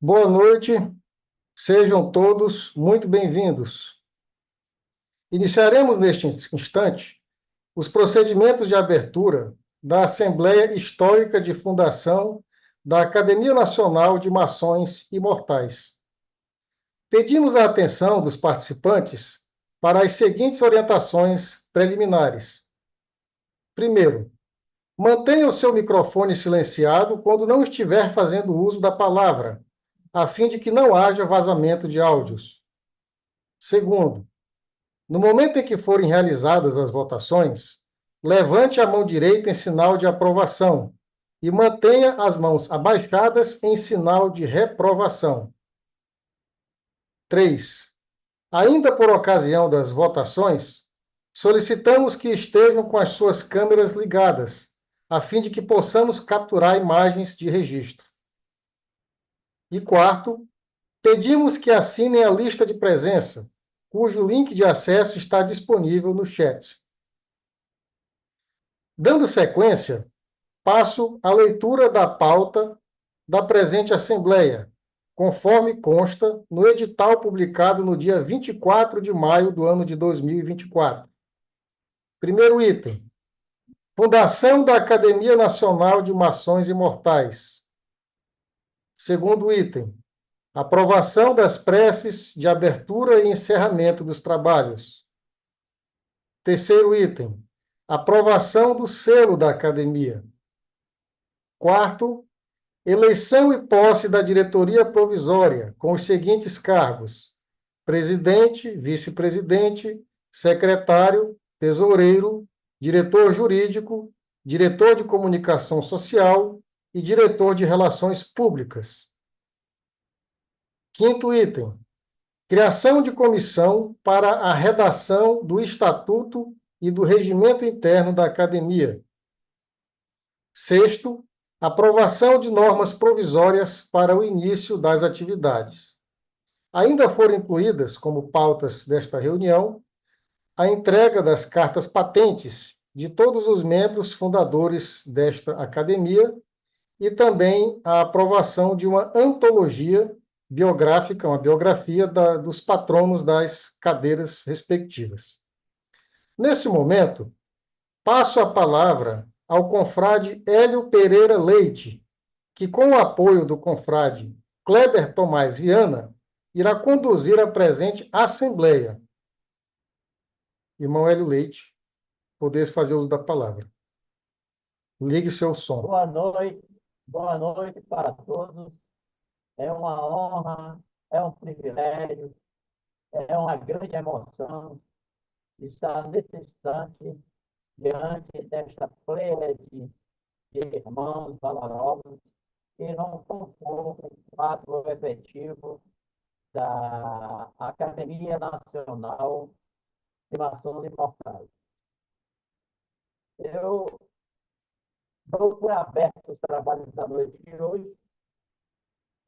Boa noite, sejam todos muito bem-vindos. Iniciaremos neste instante os procedimentos de abertura da Assembleia Histórica de Fundação da Academia Nacional de Maçons Imortais. Pedimos a atenção dos participantes para as seguintes orientações preliminares. Primeiro, mantenha o seu microfone silenciado quando não estiver fazendo uso da palavra, a fim de que não haja vazamento de áudios. Segundo, no momento em que forem realizadas as votações, levante a mão direita em sinal de aprovação e mantenha as mãos abaixadas em sinal de reprovação. 3. Ainda por ocasião das votações, solicitamos que estejam com as suas câmeras ligadas, a fim de que possamos capturar imagens de registro. E quarto, pedimos que assinem a lista de presença, cujo link de acesso está disponível no chat. Dando sequência, passo à leitura da pauta da presente Assembleia, conforme consta no edital publicado no dia 24 de maio do ano de 2024. Primeiro item: Fundação da Academia Nacional de Maçons Imortais. Segundo item: Aprovação das preces de abertura e encerramento dos trabalhos. Terceiro item: Aprovação do selo da Academia. Quarto, eleição e posse da diretoria provisória, com os seguintes cargos: presidente, vice-presidente, secretário, tesoureiro, diretor jurídico, diretor de comunicação social e diretor de relações públicas. Quinto item: criação de comissão para a redação do estatuto e do regimento interno da academia. Sexto, aprovação de normas provisórias para o início das atividades. Ainda foram incluídas, como pautas desta reunião, a entrega das cartas patentes de todos os membros fundadores desta academia e também a aprovação de uma antologia biográfica, uma biografia dos patronos das cadeiras respectivas. Nesse momento, passo a palavra ao confrade Hélio Pereira Leite, que, com o apoio do confrade Kleber Tomás Viana, irá conduzir a presente Assembleia. Irmão Hélio Leite, podeis fazer uso da palavra. Ligue o seu som. Boa noite para todos. É uma honra, é um privilégio, é uma grande emoção estar nesse instante diante desta pleiade de irmãos valorosos que não compõem o quadro efetivo da Academia Nacional de Maçons Imortais. Eu dou por aberto os trabalhos da noite de hoje,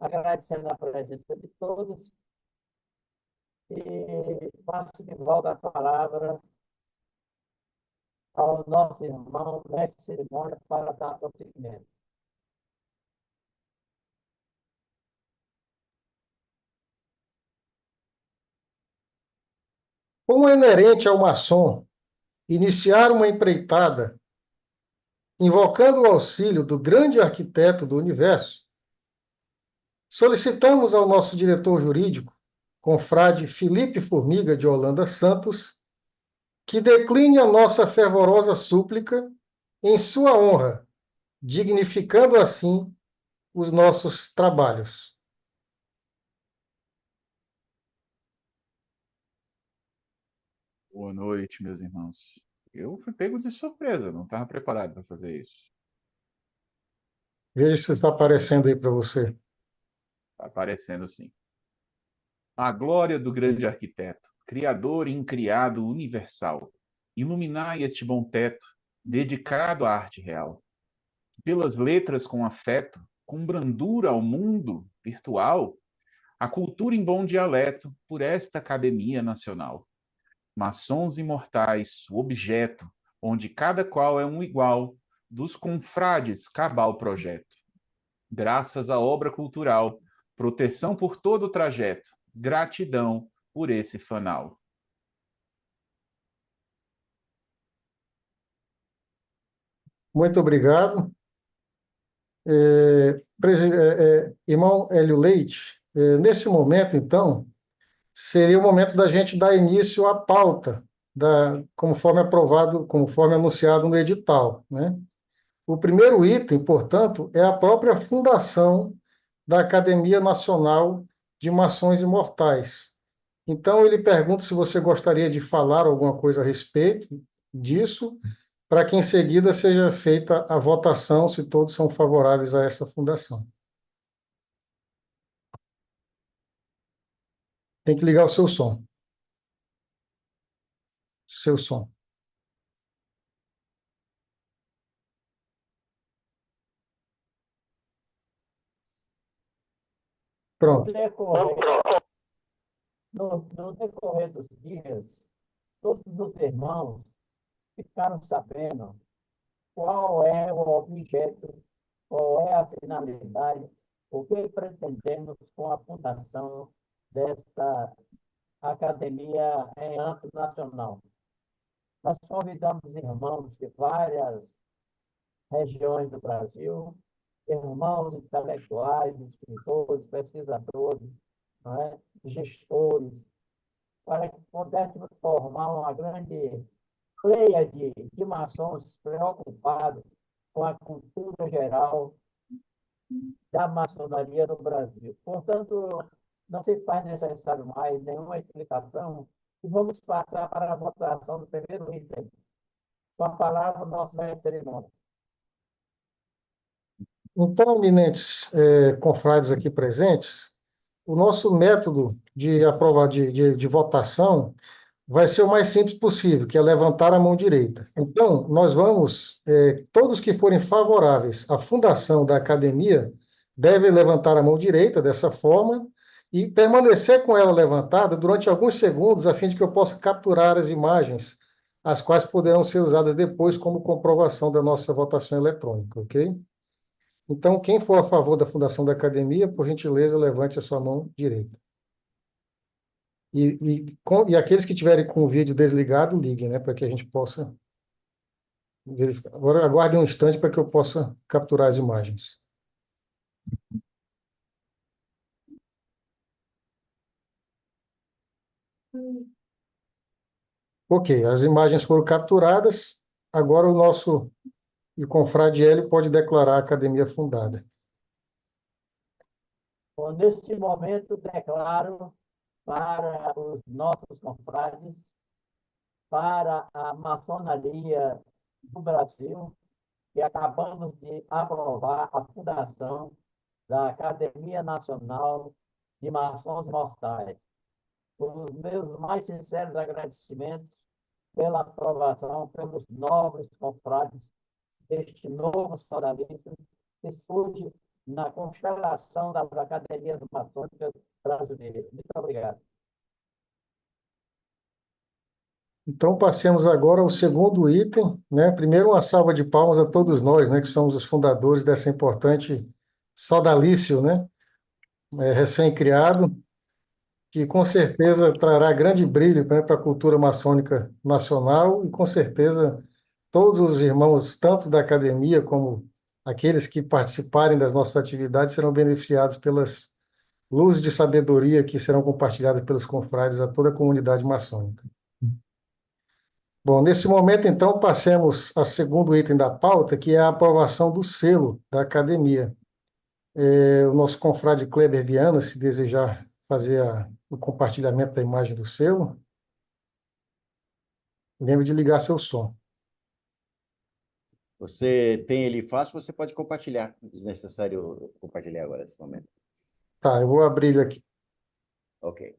agradecendo a presença de todos e passo de volta a palavra ao nosso irmão mestre de cerimônia para dar prosseguimento. Como é inerente ao maçom iniciar uma empreitada invocando o auxílio do grande arquiteto do universo, solicitamos ao nosso diretor jurídico, confrade Felipe Formiga de Holanda Santos, que decline a nossa fervorosa súplica em sua honra, dignificando assim os nossos trabalhos. Boa noite, meus irmãos. Eu fui pego de surpresa, não estava preparado para fazer isso. Veja se está aparecendo aí para você. Está aparecendo sim. A glória do grande arquiteto, criador e incriado universal, iluminai este bom teto, dedicado à arte real. Pelas letras com afeto, com brandura ao mundo virtual, a cultura em bom dialeto por esta Academia Nacional. Maçons imortais, o objeto, onde cada qual é um igual, dos confrades cabal projeto. Graças à obra cultural, proteção por todo o trajeto. Gratidão por esse fanal. Muito obrigado. Irmão Hélio Leite, nesse momento, então, seria o momento da gente dar início à pauta, conforme aprovado, conforme anunciado no edital, né? O primeiro item, portanto, é a própria fundação da Academia Nacional de Maçons Imortais. Então, ele pergunta se você gostaria de falar alguma coisa a respeito disso, para que em seguida seja feita a votação, se todos são favoráveis a essa fundação. Tem que ligar o seu som. Seu som. No Pronto. decorrer, no decorrer dos dias, todos os irmãos ficaram sabendo qual é o objeto, qual é a finalidade, o que pretendemos com a fundação desta academia em âmbito nacional. Nós convidamos irmãos de várias regiões do Brasil, irmãos intelectuais, escritores, pesquisadores, não é? Gestores, para que pudéssemos formar uma grande pleiade de maçons preocupados com a cultura geral da maçonaria no Brasil. Portanto, não se faz necessário mais nenhuma explicação e vamos passar para a votação do primeiro item. Com a palavra, o nosso mestre cerimônia. Então, eminentes confrades aqui presentes, o nosso método de votação vai ser o mais simples possível, que é levantar a mão direita. Então, nós vamos, todos que forem favoráveis à fundação da academia, devem levantar a mão direita dessa forma e permanecer com ela levantada durante alguns segundos, a fim de que eu possa capturar as imagens, as quais poderão ser usadas depois como comprovação da nossa votação eletrônica, ok? Então, quem for a favor da fundação da academia, por gentileza, levante a sua mão direita. E aqueles que tiverem com o vídeo desligado, liguem, né, para que a gente possa verificar. Agora, aguardem um instante para que eu possa capturar as imagens. Ok, as imagens foram capturadas. Agora o nosso confrade Hélio pode declarar a academia fundada. Bom, neste momento, declaro para os nossos confrades, para a maçonaria do Brasil, que acabamos de aprovar a fundação da Academia Nacional de Maçons Mortais. Os meus mais sinceros agradecimentos pela aprovação pelos nobres confrades deste novo sodalismo que surge na constelação das academias maçônicas brasileiras. Muito obrigado. Então, passemos agora ao segundo item, né? Primeiro, uma salva de palmas a todos nós, né, que somos os fundadores dessa importante sodalício, né, recém-criado, que com certeza trará grande brilho, né, para a cultura maçônica nacional e com certeza todos os irmãos, tanto da academia como aqueles que participarem das nossas atividades, serão beneficiados pelas luzes de sabedoria que serão compartilhadas pelos confrades a toda a comunidade maçônica. Bom, nesse momento, então, passemos ao segundo item da pauta, que é a aprovação do selo da academia. O nosso confrade Kleber Viana, se desejar fazer o compartilhamento da imagem do selo, lembre de ligar seu som. Você tem ele fácil, você pode compartilhar. É desnecessário compartilhar agora, nesse momento. Tá, eu vou abrir ele aqui. Ok.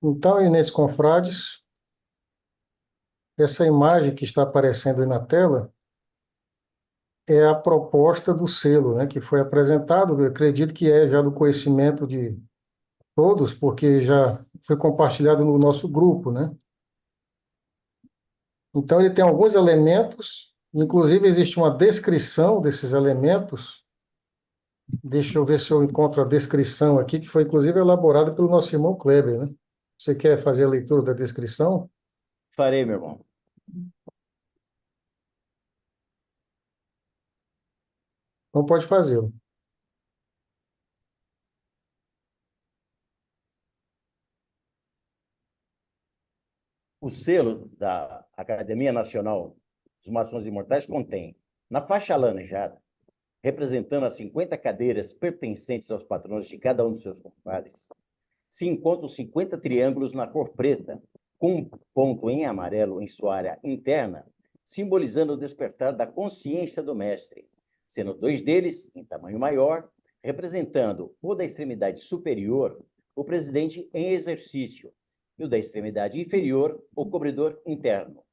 Então, Inês Confrades, essa imagem que está aparecendo aí na tela é a proposta do selo, né, que foi apresentado. Eu acredito que é já do conhecimento de todos, porque já foi compartilhado no nosso grupo, né? Então, ele tem alguns elementos Inclusive, existe uma descrição desses elementos. Deixa eu ver se eu encontro a descrição aqui, que foi inclusive elaborada pelo nosso irmão Kleber, né? Você quer fazer a leitura da descrição? Farei, meu irmão. Então pode fazê-lo. O selo da Academia Nacional dos Maçons Imortais contém, na faixa alaranjada, representando as 50 cadeiras pertencentes aos patronos de cada um dos seus compadres, se encontram 50 triângulos na cor preta, com um ponto em amarelo em sua área interna, simbolizando o despertar da consciência do mestre, sendo 2 deles, em tamanho maior, representando o da extremidade superior, o presidente em exercício, e o da extremidade inferior, o cobridor interno.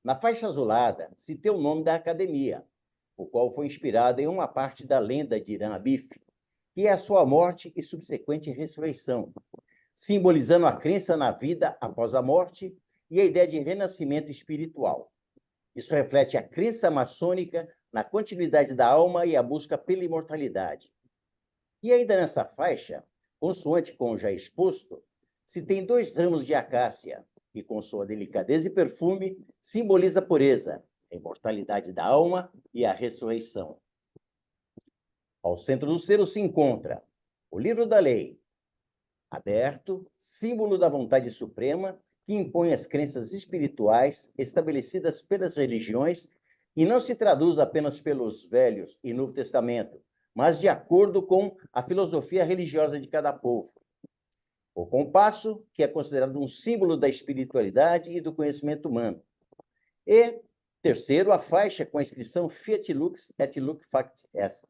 Na faixa azulada, se tem o nome da academia, o qual foi inspirado em uma parte da lenda de Irã Abif, que é a sua morte e subsequente ressurreição, simbolizando a crença na vida após a morte e a ideia de renascimento espiritual. Isso reflete a crença maçônica na continuidade da alma e a busca pela imortalidade. E ainda nessa faixa, consoante com o já exposto, se tem 2 ramos de acácia, e com sua delicadeza e perfume, simboliza a pureza, a imortalidade da alma e a ressurreição. Ao centro do selo se encontra o livro da lei, aberto, símbolo da vontade suprema, que impõe as crenças espirituais estabelecidas pelas religiões e não se traduz apenas pelos Velhos e Novo Testamento, mas de acordo com a filosofia religiosa de cada povo. O compasso, que é considerado um símbolo da espiritualidade e do conhecimento humano. E, terceiro, a faixa com a inscrição Fiat Lux et Lux Fact Est,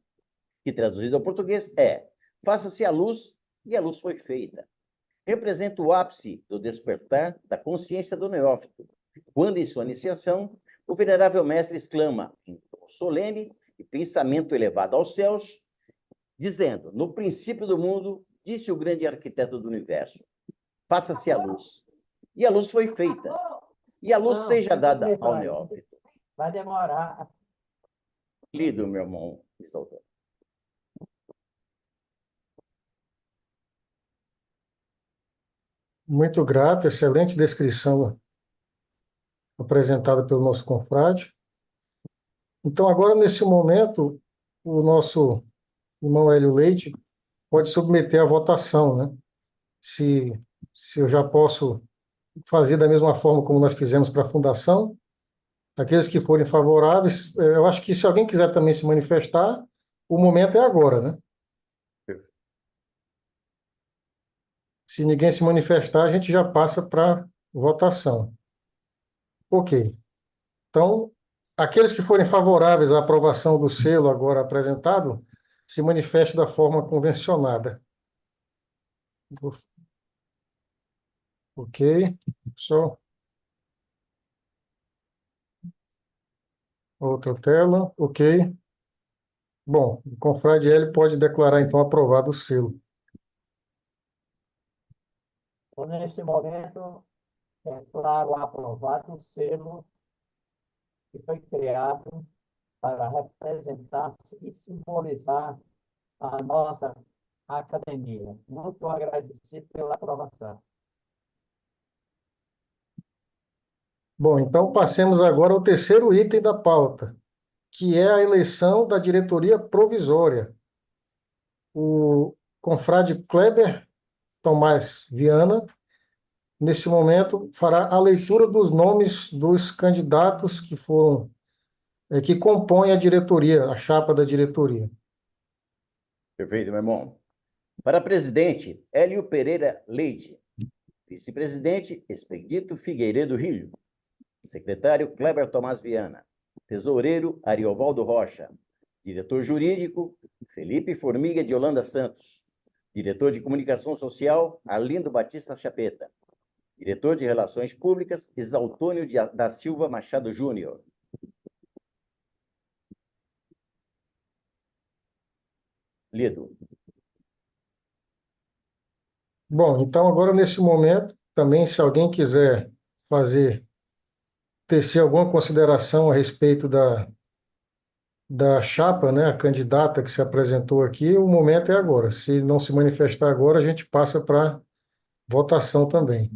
que traduzido ao português é: faça-se a luz, e a luz foi feita. Representa o ápice do despertar da consciência do neófito, quando, em sua iniciação, o venerável mestre exclama, em tom solene e pensamento elevado aos céus, dizendo: no princípio do mundo, disse o grande arquiteto do universo, faça-se a luz. E a luz foi feita. E a luz seja dada ao neófito. Vai demorar. Lido, meu irmão Isaldo. Muito grato, excelente descrição apresentada pelo nosso confrade. Então, agora, nesse momento, o nosso irmão Hélio Leite pode submeter à votação, né? Se, se eu já posso fazer da mesma forma como nós fizemos para a fundação. Aqueles que forem favoráveis, eu acho que se alguém quiser também se manifestar, o momento é agora, né? Se ninguém se manifestar, a gente já passa para votação. Ok. Então, aqueles que forem favoráveis à aprovação do selo agora apresentado, se manifestem da forma convencionada. Ok. Só outra tela. Ok. Bom, o confrade Hélio pode declarar, então, aprovado o selo. Então, neste momento, é claro aprovado o selo que foi criado para representar e simbolizar a nossa academia. Muito agradecido pela aprovação. Bom, então passemos agora ao terceiro item da pauta, que é a eleição da diretoria provisória. O confrade Kleber Tomás Viana, nesse momento, fará a leitura dos nomes dos candidatos que foram, que compõem a diretoria, a chapa da diretoria. Perfeito, meu irmão. Para presidente, Hélio Pereira Leite. Vice-presidente, Expedito Figueiredo Rio. Secretário, Kleber Tomás Viana. Tesoureiro, Ariovaldo Rocha. Diretor jurídico, Felipe Formiga de Holanda Santos. Diretor de comunicação social, Arlindo Batista Chapeta. Diretor de relações públicas, Exaltônio da Silva Machado Júnior. Lido. Bom, então agora nesse momento, também se alguém quiser fazer tecer alguma consideração a respeito da chapa, né, a candidata que se apresentou aqui, o momento é agora. Se não se manifestar agora, a gente passa para votação também.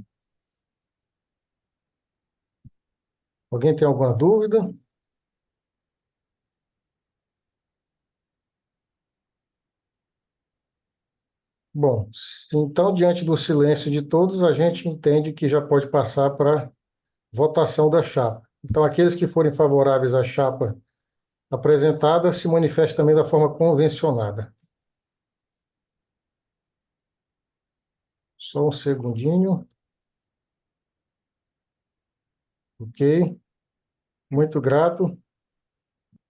Alguém tem alguma dúvida? Bom, então, diante do silêncio de todos, a gente entende que já pode passar para votação da chapa. Então, aqueles que forem favoráveis à chapa apresentada se manifestem também da forma convencionada. Só um segundinho. Ok, muito grato.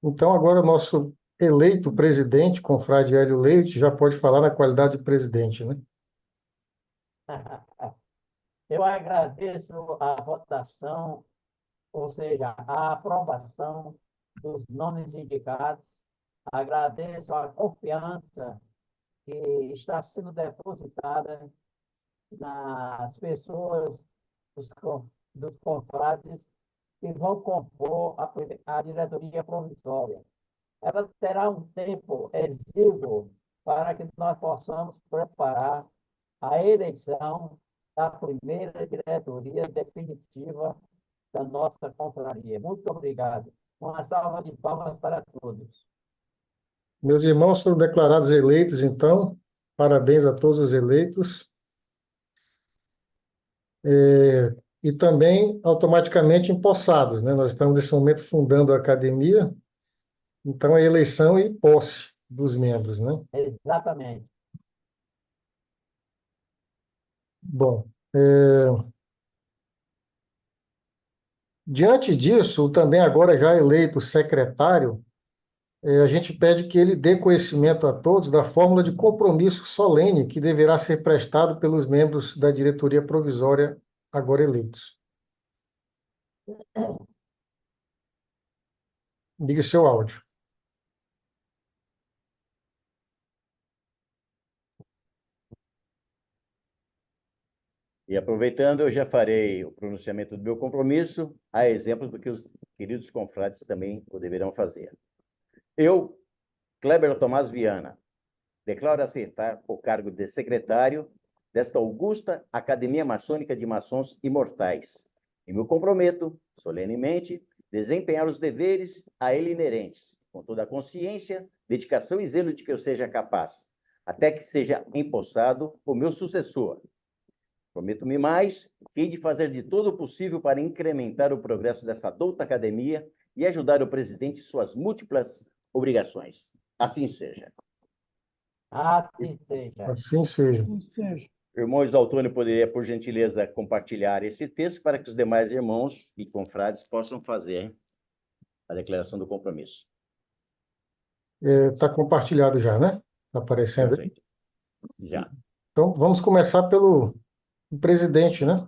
Então, agora o nosso eleito presidente, confrade Hélio Leite, já pode falar na qualidade de presidente, né? Eu agradeço a votação, ou seja, a aprovação dos nomes indicados. Agradeço a confiança que está sendo depositada nas pessoas dos confrades que vão compor a diretoria provisória. Ela terá um tempo exíguo para que nós possamos preparar a eleição da primeira diretoria definitiva da nossa confraria. Muito obrigado. Uma salva de palmas para todos. Meus irmãos foram declarados eleitos, então, parabéns a todos os eleitos. E também automaticamente empossados, né? Nós estamos, nesse momento, fundando a academia, então a eleição e posse dos membros, né? Exatamente. Bom, diante disso, também agora já eleito secretário, a gente pede que ele dê conhecimento a todos da fórmula de compromisso solene que deverá ser prestado pelos membros da diretoria provisória agora eleitos. Ligue seu áudio. E aproveitando, eu já farei o pronunciamento do meu compromisso, a exemplo do que os queridos confrades também o deverão fazer. Eu, Kleber Tomás Viana, declaro aceitar o cargo de secretário desta augusta Academia Maçônica de Maçons Imortais e me comprometo, solenemente, desempenhar os deveres a ele inerentes, com toda a consciência, dedicação e zelo de que eu seja capaz, até que seja empossado o meu sucessor. Prometo-me mais que hei de fazer de todo o possível para incrementar o progresso dessa douta academia e ajudar o presidente em suas múltiplas obrigações. Assim seja. Assim seja. Assim seja. O irmão Isaltônio poderia, por gentileza, compartilhar esse texto para que os demais irmãos e confrades possam fazer a declaração do compromisso. Está compartilhado já, né? Está aparecendo aí. Perfeito. Já. Então, vamos começar pelo presidente, né?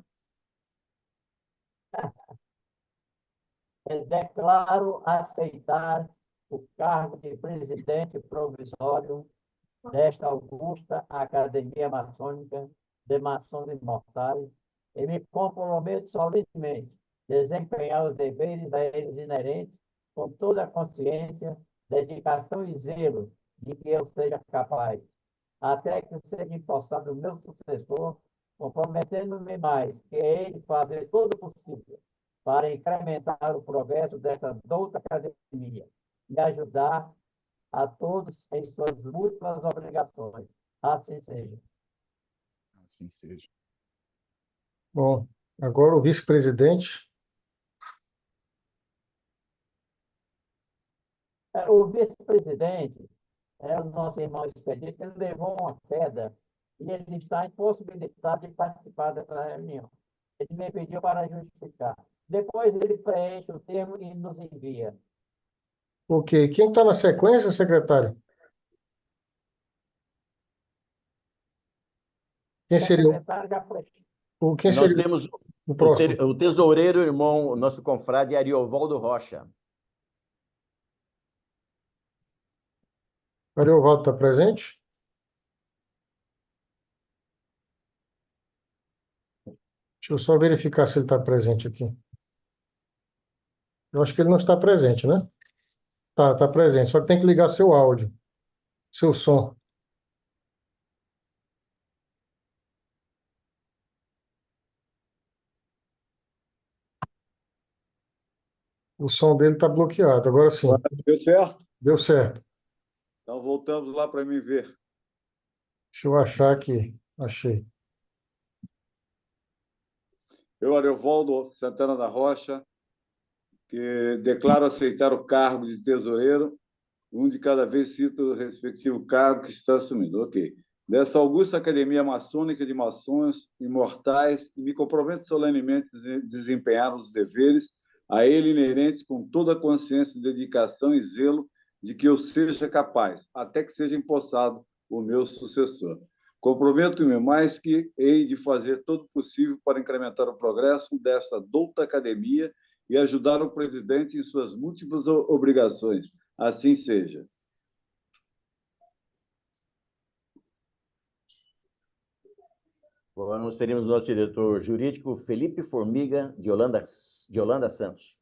Declaro aceitar o cargo de presidente provisório desta augusta Academia Maçônica de Maçons Imortais e me comprometo solenemente a desempenhar os deveres a eles inerentes com toda a consciência, dedicação e zelo de que eu seja capaz, até que seja empossado o meu sucessor, comprometendo-me mais que ele fazer todo o possível para incrementar o progresso desta douta academia e ajudar a todos em suas múltiplas obrigações. Assim seja. Assim seja. Bom, agora o vice-presidente. O vice-presidente é o nosso irmão Expedito, ele levou uma queda e ele está impossibilitado de participar dessa reunião. Ele me pediu para justificar. Depois ele preenche o termo e nos envia. Ok. Quem está na sequência, secretário? Quem O seria secretário já preencheu. quem Nós seria temos o próximo? o tesoureiro, irmão, nosso confrade Ariovaldo Rocha. Ariovaldo está presente? Deixa eu só verificar se ele está presente aqui. Eu acho que ele não está presente, né? Tá presente. Só que tem que ligar seu áudio, seu som. O som dele está bloqueado. Agora sim, Deu certo? deu certo. Então voltamos lá para mim ver. Deixa eu achar aqui. Achei. Eu, Ariovaldo Santana da Rocha, que declaro aceitar o cargo de tesoureiro, um de cada vez cita o respectivo cargo que está assumindo. Ok. Desta augusta Academia Maçônica de Maçons Imortais, e me comprometo solenemente a desempenhar os deveres a ele inerentes com toda a consciência, dedicação e zelo de que eu seja capaz, até que seja empossado o meu sucessor. Comprometo-me mais que hei de fazer todo o possível para incrementar o progresso desta douta academia e ajudar o presidente em suas múltiplas obrigações. Assim seja. Agora nós teremos o nosso diretor jurídico, Felipe Formiga, de Holanda Santos.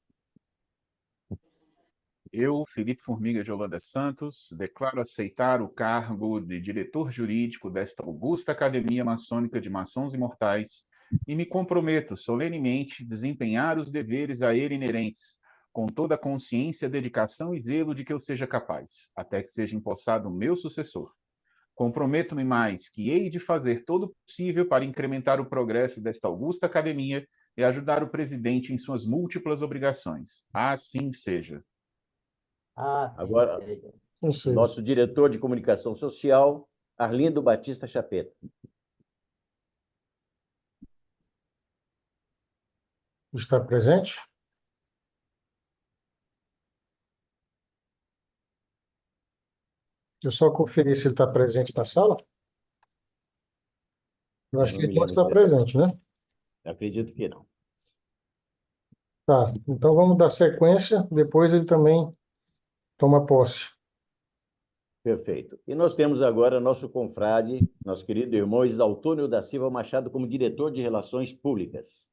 Eu, Felipe Formiga de Holanda Santos, declaro aceitar o cargo de diretor jurídico desta augusta Academia Maçônica de Maçons Imortais e me comprometo solenemente a desempenhar os deveres a ele inerentes, com toda a consciência, dedicação e zelo de que eu seja capaz, até que seja empossado o meu sucessor. Comprometo-me mais que hei de fazer todo o possível para incrementar o progresso desta augusta academia e ajudar o presidente em suas múltiplas obrigações. Assim seja. Assim Agora, seja. Não sei. nosso diretor de comunicação social, Arlindo Batista Chapeta. Está presente? Eu só conferir se ele está presente na sala. Eu acho Não que me ele não lembro está de... presente, né? Acredito que não. Tá. Então vamos dar sequência. Depois ele também toma posse. Perfeito. E nós temos agora nosso confrade, nosso querido irmão Isaltônio da Silva Machado, como diretor de Relações Públicas.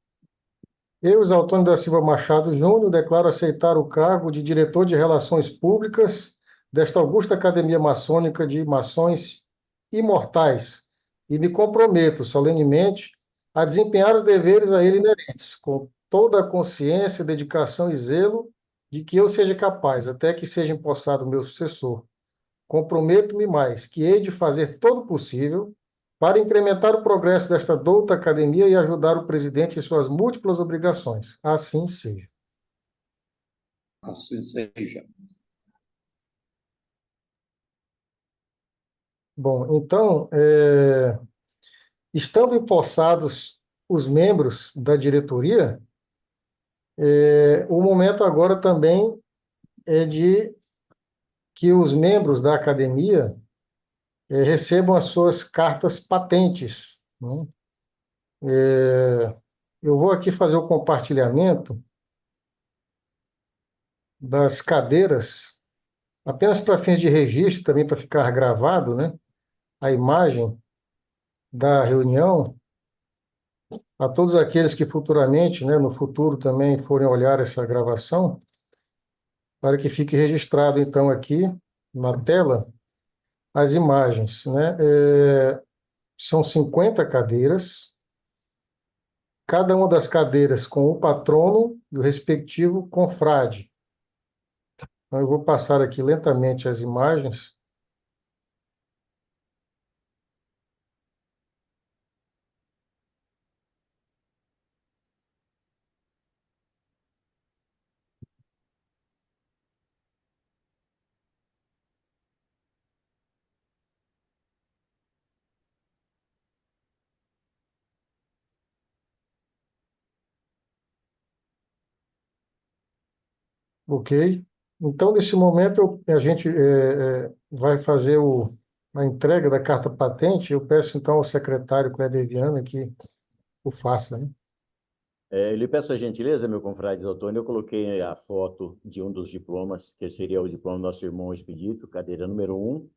Eu, Exaltônio da Silva Machado Júnior, declaro aceitar o cargo de diretor de Relações Públicas desta augusta Academia Maçônica de Maçons Imortais e me comprometo solenemente a desempenhar os deveres a ele inerentes, com toda a consciência, dedicação e zelo de que eu seja capaz, até que seja empossado o meu sucessor. Comprometo-me mais que hei de fazer todo o possível para incrementar o progresso desta douta academia e ajudar o presidente em suas múltiplas obrigações. Assim seja. Assim seja. Bom, então, estando empossados os membros da diretoria, o momento agora também é de que os membros da academia recebam as suas cartas patentes, né? Eu vou aqui fazer o compartilhamento das cadeiras, apenas para fins de registro, também para ficar gravado, né, a imagem da reunião, a todos aqueles que futuramente, né, no futuro também forem olhar essa gravação, para que fique registrado, então, aqui na tela, as imagens, né? São 50 cadeiras, cada uma das cadeiras com o patrono e o respectivo confrade. Então, eu vou passar aqui lentamente as imagens. Ok? Então, nesse momento, a gente vai fazer a entrega da carta patente. Eu peço, então, ao secretário Kleber Viana que o faça, né? Eu lhe peço a gentileza, meu confrade Isaltônio, eu coloquei a foto de um dos diplomas, que seria o diploma do nosso irmão Expedito, cadeira número 1,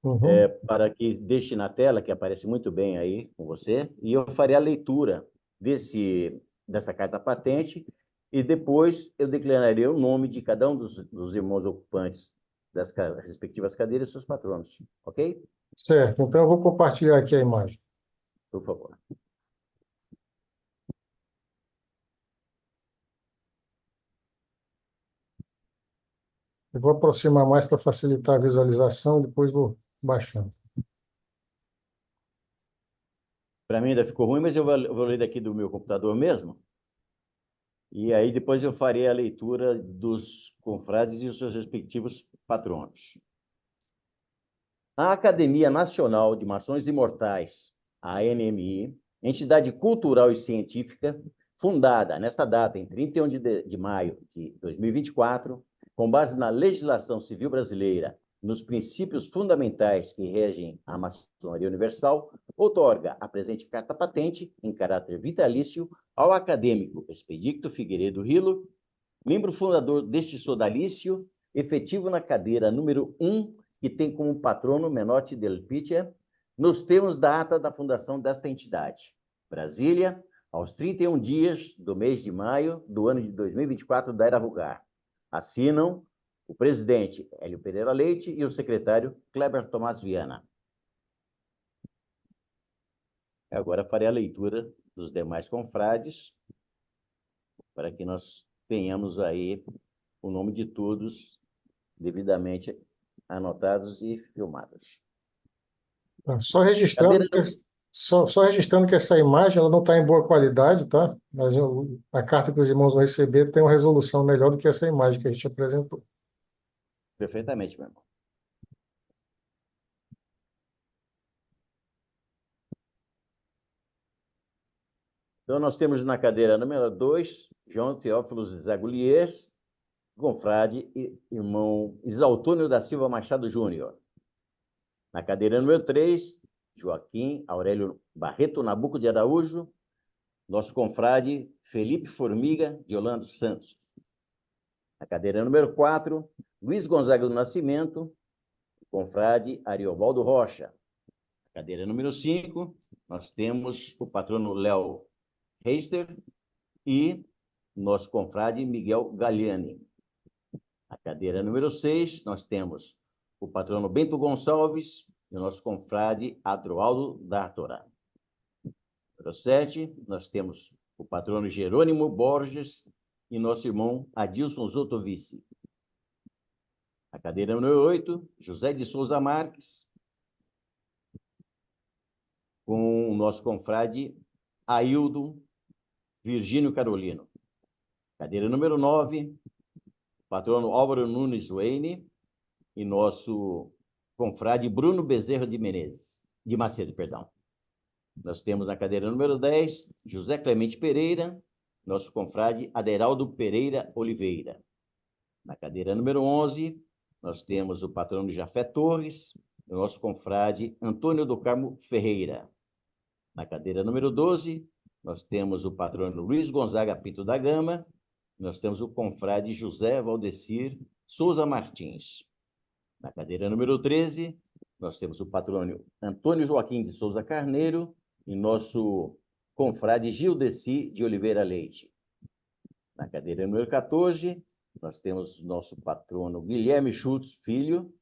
Uhum. para que deixe na tela, que aparece muito bem aí com você, e eu farei a leitura dessa carta patente e depois eu declararei o nome de cada um dos irmãos ocupantes das respectivas cadeiras e seus patronos. Ok? Certo. Então, eu vou compartilhar aqui a imagem. Por favor. Eu vou aproximar mais para facilitar a visualização, depois vou baixando. Para mim ainda ficou ruim, mas eu vou ler daqui do meu computador mesmo. E aí depois eu farei a leitura dos confrades e os seus respectivos patronos. A Academia Nacional de Maçons Imortais, a ANMI, entidade cultural e científica, fundada nesta data, em 31 de maio de 2024, com base na legislação civil brasileira, nos princípios fundamentais que regem a maçonaria universal, outorga a presente carta patente, em caráter vitalício, ao acadêmico Expedicto Figueiredo Rilo, membro fundador deste sodalício, efetivo na cadeira número 1, que tem como patrono Menotti del Pitia, nos termos da ata da fundação desta entidade. Brasília, aos 31 dias do mês de maio do ano de 2024 da Era Vulgar. Assinam o presidente Hélio Pereira Leite e o secretário Kleber Tomás Viana. Agora farei a leitura dos demais confrades, para que nós tenhamos aí o nome de todos devidamente anotados e filmados. Tá, só registrando que essa imagem ela não está em boa qualidade, tá? Mas a carta que os irmãos vão receber tem uma resolução melhor do que essa imagem que a gente apresentou. Perfeitamente, meu irmão. Então, nós temos na cadeira número 2, João Teófilo Zaguliers, confrade e irmão Isaltúnio da Silva Machado Júnior. Na cadeira número 3, Joaquim Aurélio Barreto Nabuco de Araújo, nosso confrade Felipe Formiga de Orlando Santos. Na cadeira número 4, Luiz Gonzaga do Nascimento, confrade Ariovaldo Rocha. Na cadeira número 5, nós temos o patrono Léo Heister e nosso confrade Miguel Galliani. Na cadeira número 6, nós temos o patrono Bento Gonçalves e o nosso confrade Adroaldo D'Artora. Número 7, nós temos o patrono Jerônimo Borges e nosso irmão Adilson Zotovici. Na cadeira número 8, José de Souza Marques, com o nosso confrade Aildo Virgínio Carolino. Cadeira número 9, patrono Álvaro Nunes Weine e nosso confrade Bruno Bezerra de Macedo, perdão. Nós temos na cadeira número 10, José Clemente Pereira, nosso confrade Aderaldo Pereira Oliveira. Na cadeira número 11, nós temos o patrono Jafé Torres, o nosso confrade Antônio do Carmo Ferreira. Na cadeira número 12, nós temos o patrono Luiz Gonzaga Pinto da Gama, nós temos o confrade José Valdecir Souza Martins. Na cadeira número 13, nós temos o patrono Antônio Joaquim de Souza Carneiro e nosso confrade Gildeci de Oliveira Leite. Na cadeira número 14, nós temos nosso patrono Guilherme Schultz Filho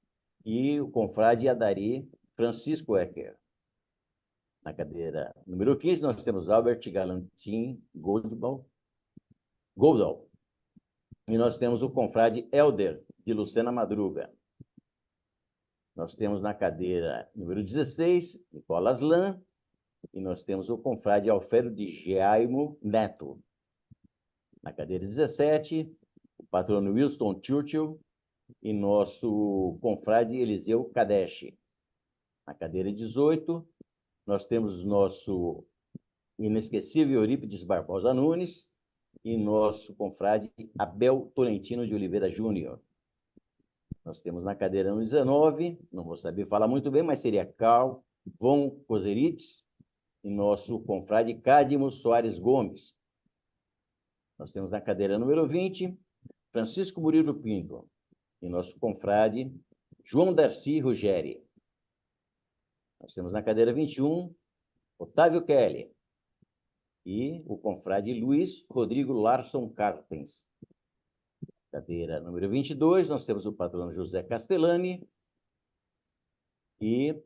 e o confrade Adari Francisco Ecker. Na cadeira número 15, nós temos Albert Galantin Goldal. E nós temos o confrade Helder de Lucena Madruga. Nós temos na cadeira número 16, Nicolas Lan, e nós temos o confrade Alfredo de Jaimo Neto. Na cadeira 17, o patrono Wilson Churchill e nosso confrade Eliseu Kadesh. Na cadeira 18, nós temos nosso inesquecível Eurípides Barbosa Nunes e nosso confrade Abel Tolentino de Oliveira Júnior. Nós temos na cadeira número 19, não vou saber falar muito bem, mas seria Carl von Kozeritz e nosso confrade Cádimo Soares Gomes. Nós temos na cadeira número 20, Francisco Murilo Pinto e nosso confrade João Darcy Ruggeri. Nós temos na cadeira 21, Otávio Kelly. e o confrade Luiz Rodrigo Larson Carpens. Cadeira número 22, nós temos o patrono José Castellani e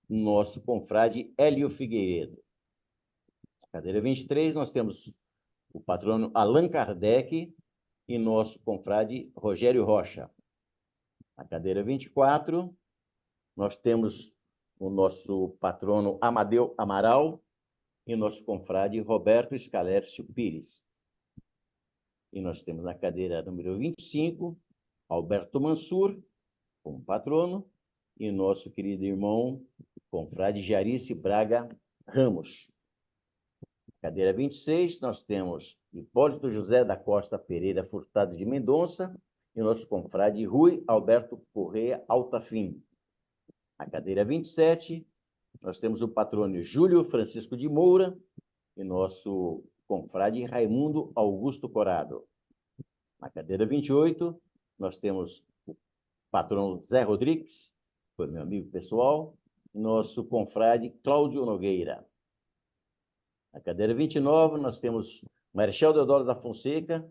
nosso confrade Hélio Figueiredo. Cadeira 23, nós temos o patrono Allan Kardec e nosso confrade Rogério Rocha. Na cadeira 24, nós temos o nosso patrono Amadeu Amaral e nosso confrade Roberto Scalércio Pires. E nós temos na cadeira número 25, Alberto Mansur, como patrono, e nosso querido irmão, confrade Jarice Braga Ramos. Cadeira 26, nós temos Hipólito José da Costa Pereira Furtado de Mendonça e nosso confrade Rui Alberto Correia Altafim. Na cadeira 27, nós temos o patrono Júlio Francisco de Moura e nosso confrade Raimundo Augusto Corado. Na cadeira 28, nós temos o patrono Zé Rodrigues, foi meu amigo pessoal, e nosso confrade Cláudio Nogueira. Na cadeira 29, nós temos Marechal Deodoro da Fonseca,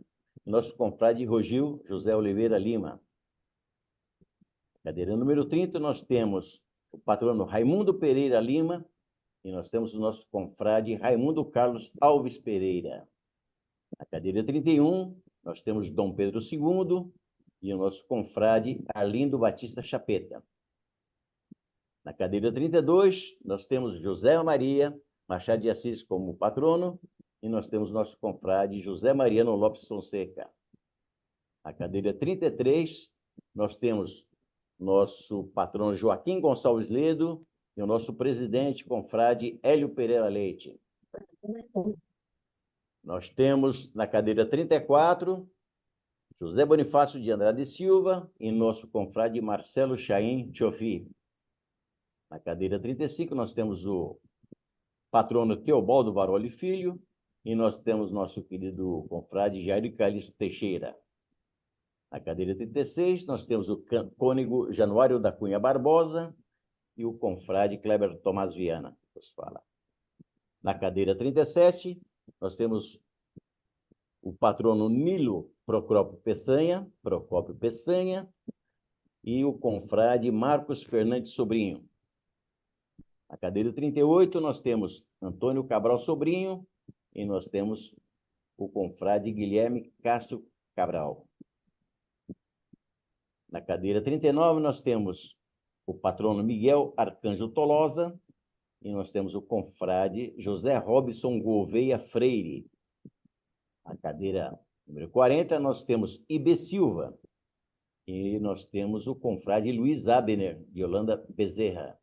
e nosso confrade Rogil José Oliveira Lima. Na cadeira número 30, nós temos o patrono Raimundo Pereira Lima, e nós temos o nosso confrade Raimundo Carlos Alves Pereira. Na cadeira 31, nós temos Dom Pedro II e o nosso confrade Arlindo Batista Chapeta. Na cadeira 32, nós temos José Maria Machado de Assis como patrono e nós temos nosso confrade José Mariano Lopes Fonseca. Na cadeira 33, nós temos nosso patrono Joaquim Gonçalves Ledo e o nosso presidente, confrade Hélio Pereira Leite. Nós temos na cadeira 34, José Bonifácio de Andrade Silva e nosso confrade Marcelo Chaim Tiofi. Na cadeira 35, nós temos o patrono Teobaldo Baroli Filho e nós temos nosso querido confrade Jair Calixto Teixeira. Na cadeira 36, nós temos o cônego Januário da Cunha Barbosa e o confrade Kleber Tomás Viana. Na cadeira 37, nós temos o patrono Nilo Procópio Peçanha e o confrade Marcos Fernandes Sobrinho. Na cadeira 38, nós temos Antônio Cabral Sobrinho e nós temos o confrade Guilherme Castro Cabral. Na cadeira 39, nós temos o patrono Miguel Arcanjo Tolosa e nós temos o confrade José Robson Gouveia Freire. Na cadeira número 40, nós temos Ibe Silva e nós temos o confrade Luiz Abner de Holanda Bezerra.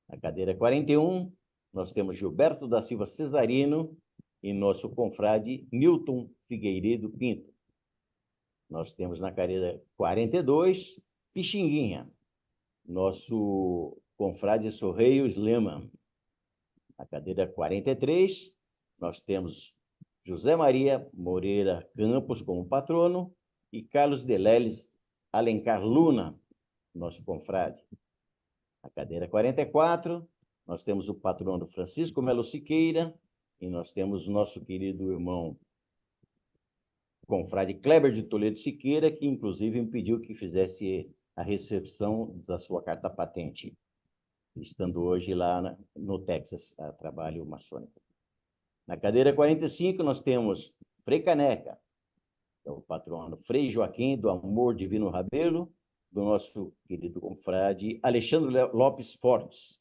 Na cadeira 41, nós temos Gilberto da Silva Cesarino e nosso confrade Newton Figueiredo Pinto. Nós temos na cadeira 42, Pixinguinha, nosso confrade Sorreio Sleman. Na cadeira 43, nós temos José Maria Moreira Campos como patrono e Carlos Deleles Alencar Luna, nosso confrade. Na cadeira 44, nós temos o patrono Francisco Melo Siqueira e nós temos nosso querido irmão confrade Kleber de Toledo Siqueira, que inclusive me pediu que fizesse a recepção da sua carta patente, estando hoje lá no Texas, a trabalho maçônico. Na cadeira 45, nós temos Frei Caneca, é o patrono Frei Joaquim do Amor Divino Rabelo, do nosso querido confrade Alexandre Lopes Fortes.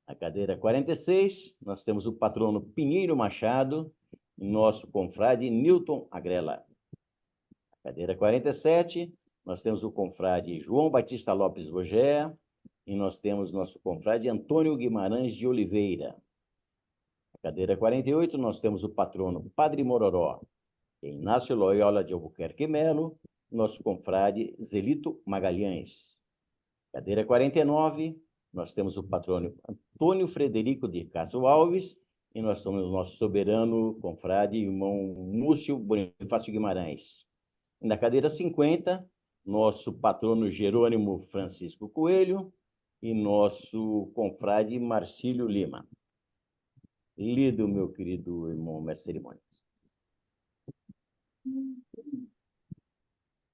Na cadeira 46, nós temos o patrono Pinheiro Machado, nosso confrade Newton Agrela. Na cadeira 47, nós temos o confrade João Batista Lopes Vogé e nós temos nosso confrade Antônio Guimarães de Oliveira. Na cadeira 48, nós temos o patrono Padre Mororó, Inácio Loyola de Albuquerque Melo, nosso confrade Zelito Magalhães. Cadeira 49, nós temos o patrono Antônio Frederico de Castro Alves e nós temos o nosso soberano confrade, irmão Múcio Bonifácio Guimarães. E na cadeira 50, nosso patrono Jerônimo Francisco Coelho e nosso confrade Marcílio Lima. Lido, meu querido irmão mestre cerimônias.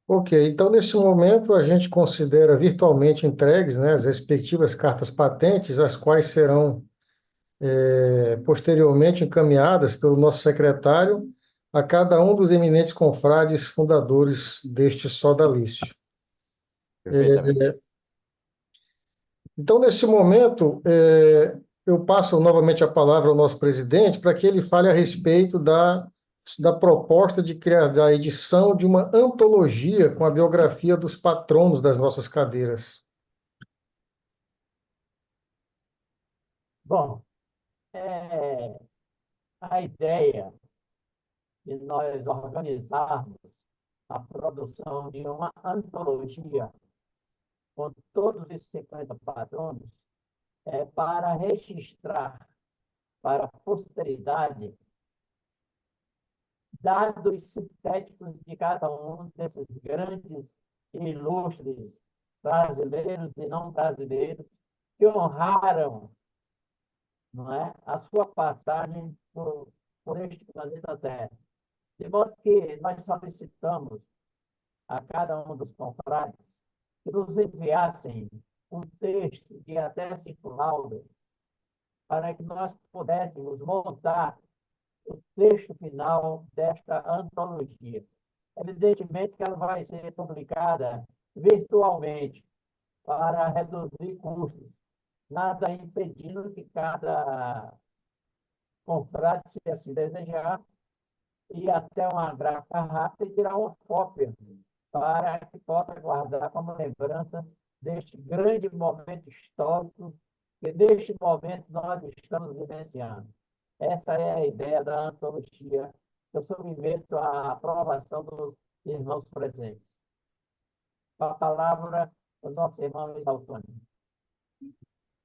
Ok, então nesse momento a gente considera virtualmente entregues, né, as respectivas cartas patentes, as quais serão posteriormente encaminhadas pelo nosso secretário a cada um dos eminentes confrades fundadores deste sodalício. Perfeitamente. Então, nesse momento, eu passo novamente a palavra ao nosso presidente para que ele fale a respeito da proposta de criar, da edição de uma antologia com a biografia dos patronos das nossas cadeiras. Bom, é, a ideia de nós organizarmos a produção de uma antologia com todos os 50 patronos é para registrar para a posteridade dados sintéticos de cada um desses grandes e ilustres brasileiros e não brasileiros que honraram, não é, a sua passagem por este planeta Terra. De modo que nós solicitamos a cada um dos confrades que nos enviassem um texto de até 5 laudas para que nós pudéssemos montar o texto final desta antologia. Evidentemente que ela vai ser publicada virtualmente para reduzir custos, nada impedindo que cada confrade, se assim desejar, ir até uma gráfica rápida e tirar uma cópia para que possa guardar como lembrança deste grande momento histórico que neste momento nós estamos vivenciando. Essa é a ideia da antologia que eu submeto à aprovação dos irmãos presentes. Com a palavra, o nosso irmão Isaltônio.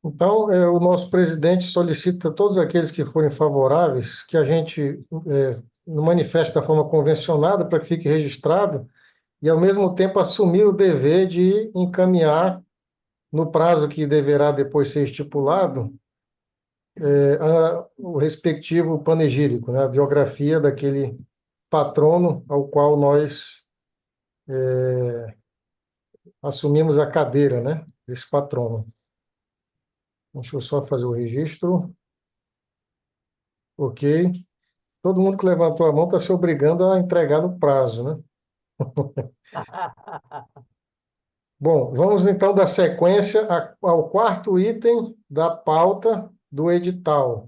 Então, o nosso presidente solicita a todos aqueles que forem favoráveis que a gente manifeste da forma convencionada para que fique registrado e, ao mesmo tempo, assumir o dever de encaminhar, no prazo que deverá depois ser estipulado, o respectivo panegírico, né, a biografia daquele patrono ao qual nós assumimos a cadeira, né, desse patrono. Deixa eu só fazer o registro. Ok. Todo mundo que levantou a mão está se obrigando a entregar no prazo, né? Bom, vamos então dar sequência ao quarto item da pauta do edital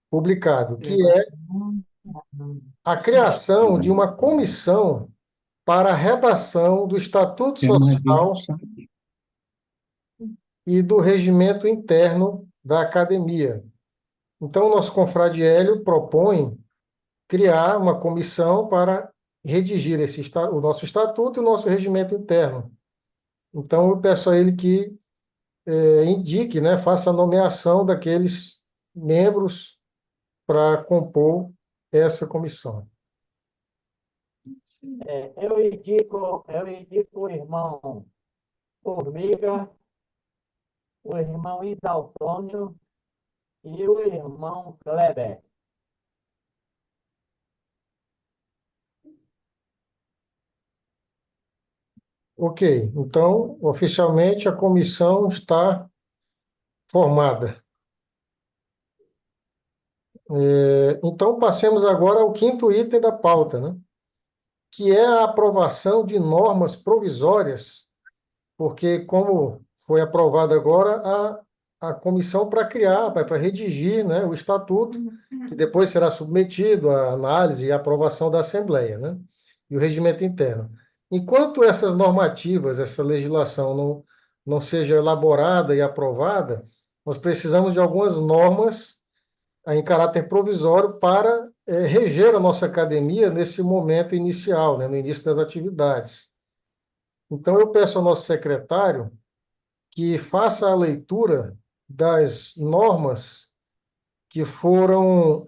publicado, que é a criação de uma comissão para a redação do Estatuto Social e do regimento interno da academia. Então, o nosso confrade Hélio propõe criar uma comissão para redigir o nosso estatuto e o nosso regimento interno. Então, eu peço a ele que indique, né, faça a nomeação daqueles membros para compor essa comissão. Eu indico o irmão Formiga, o irmão Isaltônio e o irmão Kleber. Ok, então, oficialmente, a comissão está formada. Então, passemos agora ao quinto item da pauta, né? Que é a aprovação de normas provisórias, porque, como foi aprovado agora, a comissão para criar, para redigir, né, o estatuto, que depois será submetido à análise e aprovação da Assembleia, né? E o regimento interno. Enquanto essas normativas, essa legislação não seja elaborada e aprovada, nós precisamos de algumas normas em caráter provisório para reger a nossa academia nesse momento inicial, né, no início das atividades. Então, eu peço ao nosso secretário que faça a leitura das normas que foram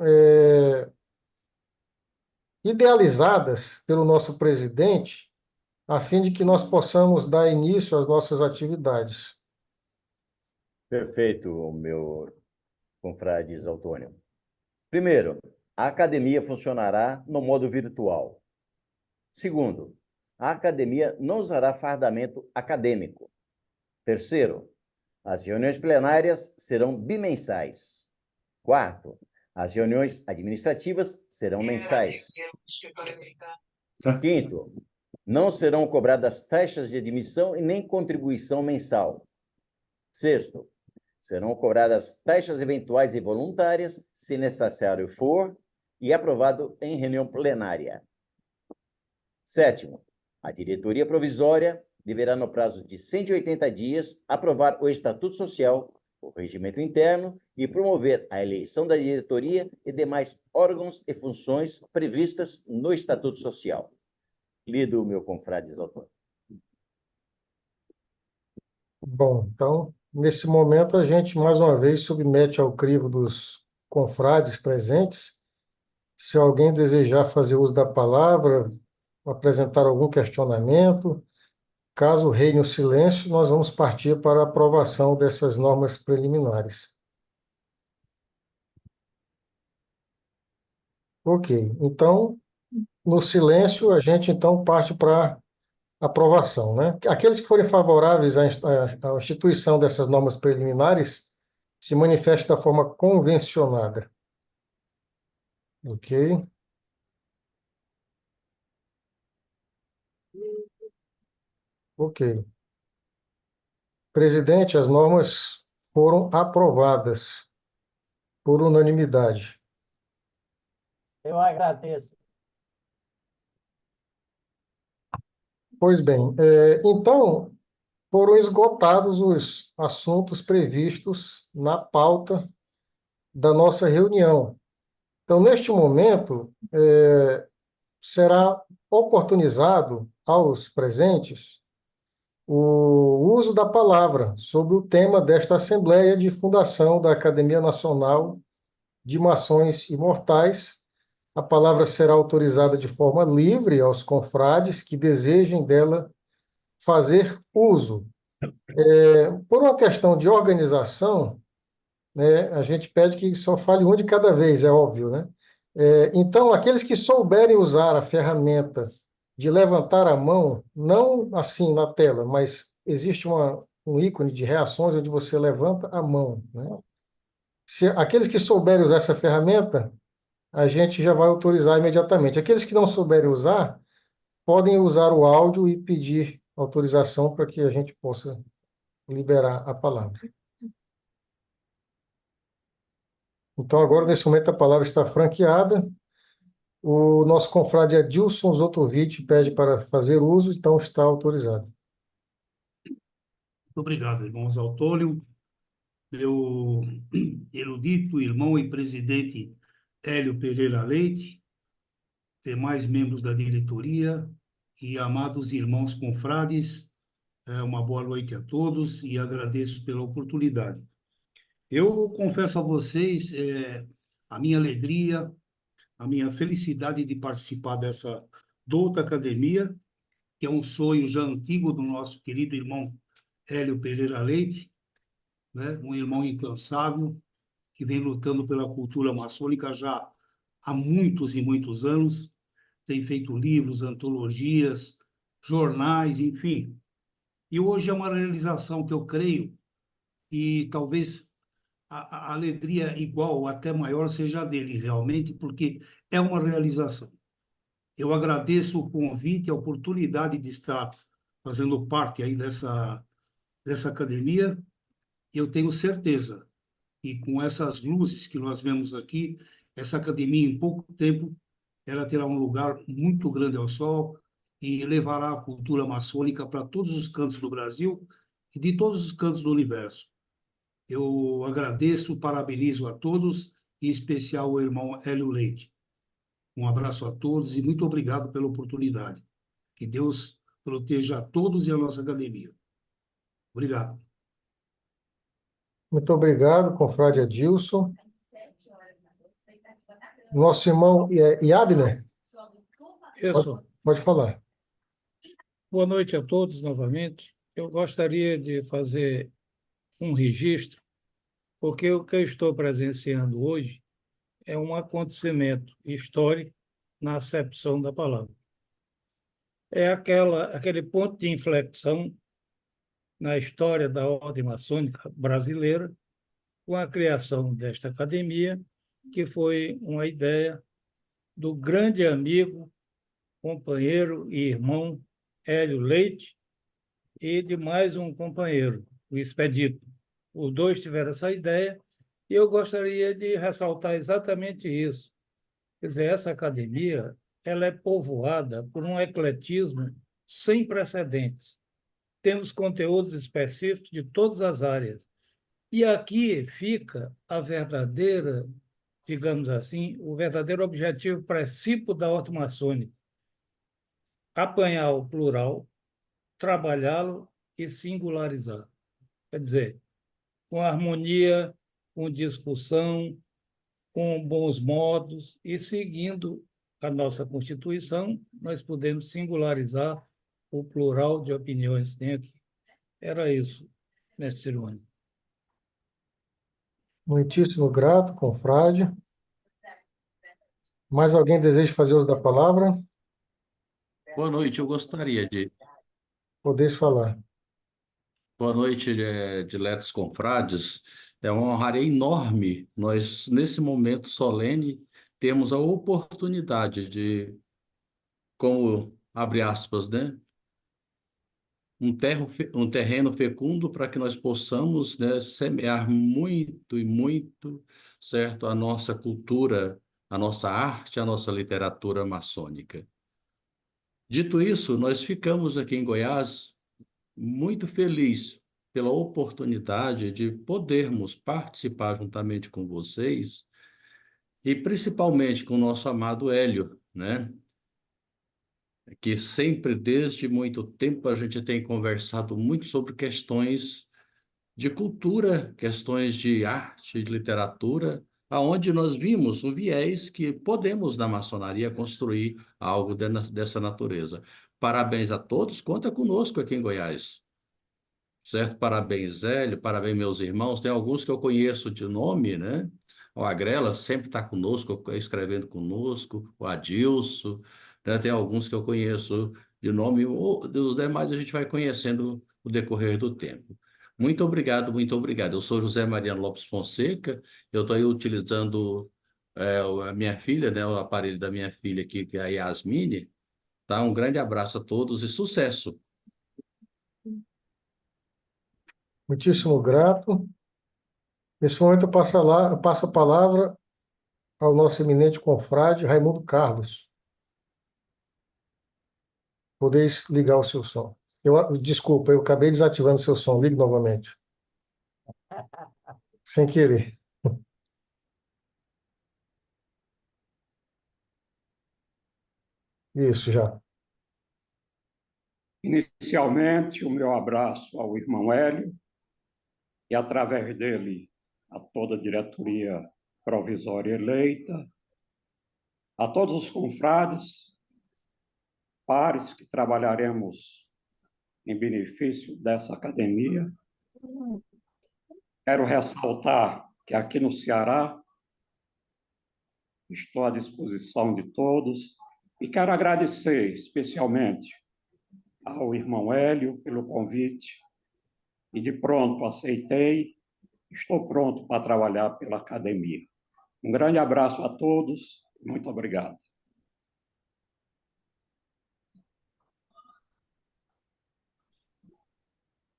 idealizadas pelo nosso presidente, a fim de que nós possamos dar início às nossas atividades. Perfeito, meu confrade Isaltônio. Primeiro, a academia funcionará no modo virtual. Segundo, a academia não usará fardamento acadêmico. Terceiro, as reuniões plenárias serão bimensais. Quarto, as reuniões administrativas serão mensais. Quinto, não serão cobradas taxas de admissão e nem contribuição mensal. Sexto, serão cobradas taxas eventuais e voluntárias, se necessário for, e aprovado em reunião plenária. Sétimo, a diretoria provisória deverá, no prazo de 180 dias, aprovar o Estatuto Social, o regimento interno e promover a eleição da diretoria e demais órgãos e funções previstas no Estatuto Social. Lido o meu confrade autor. Bom, então, nesse momento, a gente, mais uma vez, submete ao crivo dos confrades presentes. Se alguém desejar fazer uso da palavra, apresentar algum questionamento, caso reine o silêncio, nós vamos partir para a aprovação dessas normas preliminares. Ok, então, no silêncio, a gente então parte para a aprovação, né? Aqueles que forem favoráveis à instituição dessas normas preliminares se manifestem da forma convencionada. Ok? Ok. Presidente, as normas foram aprovadas por unanimidade. Eu agradeço. Pois bem, então foram esgotados os assuntos previstos na pauta da nossa reunião. Então, neste momento, será oportunizado aos presentes o uso da palavra sobre o tema desta Assembleia de Fundação da Academia Nacional de Mações Imortais. A palavra será autorizada de forma livre aos confrades que desejem dela fazer uso. Por uma questão de organização, né, a gente pede que só fale um de cada vez, é óbvio, né? Então, aqueles que souberem usar a ferramenta de levantar a mão, não assim na tela, mas existe um ícone de reações onde você levanta a mão, né? Se aqueles que souberem usar essa ferramenta, a gente já vai autorizar imediatamente. Aqueles que não souberem usar, podem usar o áudio e pedir autorização para que a gente possa liberar a palavra. Então, agora, nesse momento, a palavra está franqueada. O nosso confrade Adilson Zotovich pede para fazer uso, então está autorizado. Muito obrigado, irmãos Autônio, meu erudito irmão e presidente Hélio Pereira Leite, demais membros da diretoria e amados irmãos confrades, uma boa noite a todos e agradeço pela oportunidade. Eu confesso a vocês a minha alegria, a minha felicidade de participar dessa douta academia, que é um sonho já antigo do nosso querido irmão Hélio Pereira Leite, né? Um irmão incansável que vem lutando pela cultura maçônica já há muitos e muitos anos, tem feito livros, antologias, jornais, enfim. E hoje é uma realização que eu creio e talvez a alegria igual ou até maior seja a dele, realmente, porque é uma realização. Eu agradeço o convite, a oportunidade de estar fazendo parte aí dessa academia. Eu tenho certeza que com essas luzes que nós vemos aqui, essa academia, em pouco tempo, ela terá um lugar muito grande ao sol e levará a cultura maçônica para todos os cantos do Brasil e de todos os cantos do universo. Eu agradeço, parabenizo a todos, em especial o irmão Hélio Leite. Um abraço a todos e muito obrigado pela oportunidade. Que Deus proteja a todos e a nossa academia. Obrigado. Muito obrigado, confrade Adilson. Nosso irmão Iabner, Isso. pode falar. Boa noite a todos novamente. Eu gostaria de fazer um registro, porque o que eu estou presenciando hoje é um acontecimento histórico na acepção da palavra. É aquele ponto de inflexão na história da ordem maçônica brasileira, com a criação desta academia, que foi uma ideia do grande amigo, companheiro e irmão Hélio Leite e de mais um companheiro, o Expedito. Os dois tiveram essa ideia e eu gostaria de ressaltar exatamente isso. Quer dizer, essa academia ela é povoada por um ecletismo sem precedentes. Temos conteúdos específicos de todas as áreas. E aqui fica a verdadeira, digamos assim, o verdadeiro objetivo princípio da ordem maçônica: apanhar o plural, trabalhá-lo e singularizar. Quer dizer, com harmonia, com discussão, com bons modos e seguindo a nossa Constituição, nós podemos singularizar o plural de opiniões que tem aqui. Era isso, mestre Cirone. Muitíssimo grato, confrade. Mais alguém deseja fazer uso da palavra? Boa noite, eu gostaria de. Podeis falar. Boa noite, diletos confrades. É uma honraria enorme nós, nesse momento solene, temos a oportunidade de, como abre aspas, né? Um terreno fecundo para que nós possamos, né, semear muito e muito, certo, a nossa cultura, a nossa arte, a nossa literatura maçônica. Dito isso, nós ficamos aqui em Goiás muito feliz pela oportunidade de podermos participar juntamente com vocês e principalmente com o nosso amado Hélio, né? Que sempre, desde muito tempo, a gente tem conversado muito sobre questões de cultura, questões de arte, de literatura, aonde nós vimos um viés que podemos, na maçonaria, construir algo dessa natureza. Parabéns a todos, conta conosco aqui em Goiás. Certo? Parabéns, Hélio, parabéns, meus irmãos. Tem alguns que eu conheço de nome, né? O Agrela sempre está conosco, escrevendo conosco, o Adilson, né? Tem alguns que eu conheço de nome, os demais a gente vai conhecendo no decorrer do tempo. Muito obrigado, muito obrigado. Eu sou José Mariano Lopes Fonseca, eu estou aí utilizando a minha filha, né? O aparelho da minha filha aqui, que é a Yasmine. Tá? Um grande abraço a todos e sucesso. Muitíssimo grato. Nesse momento, eu passo a palavra ao nosso eminente confrade Raimundo Carlos. Podeis ligar o seu som. Desculpa, eu acabei desativando o seu som. Ligue novamente. Sem querer. Isso, já. Inicialmente, o meu abraço ao irmão Hélio e, através dele, a toda a diretoria provisória eleita, a todos os confrades, pares que trabalharemos em benefício dessa academia. Quero ressaltar que aqui no Ceará estou à disposição de todos e quero agradecer especialmente ao irmão Hélio pelo convite e de pronto aceitei. Estou pronto para trabalhar pela academia. Um grande abraço a todos. Muito obrigado.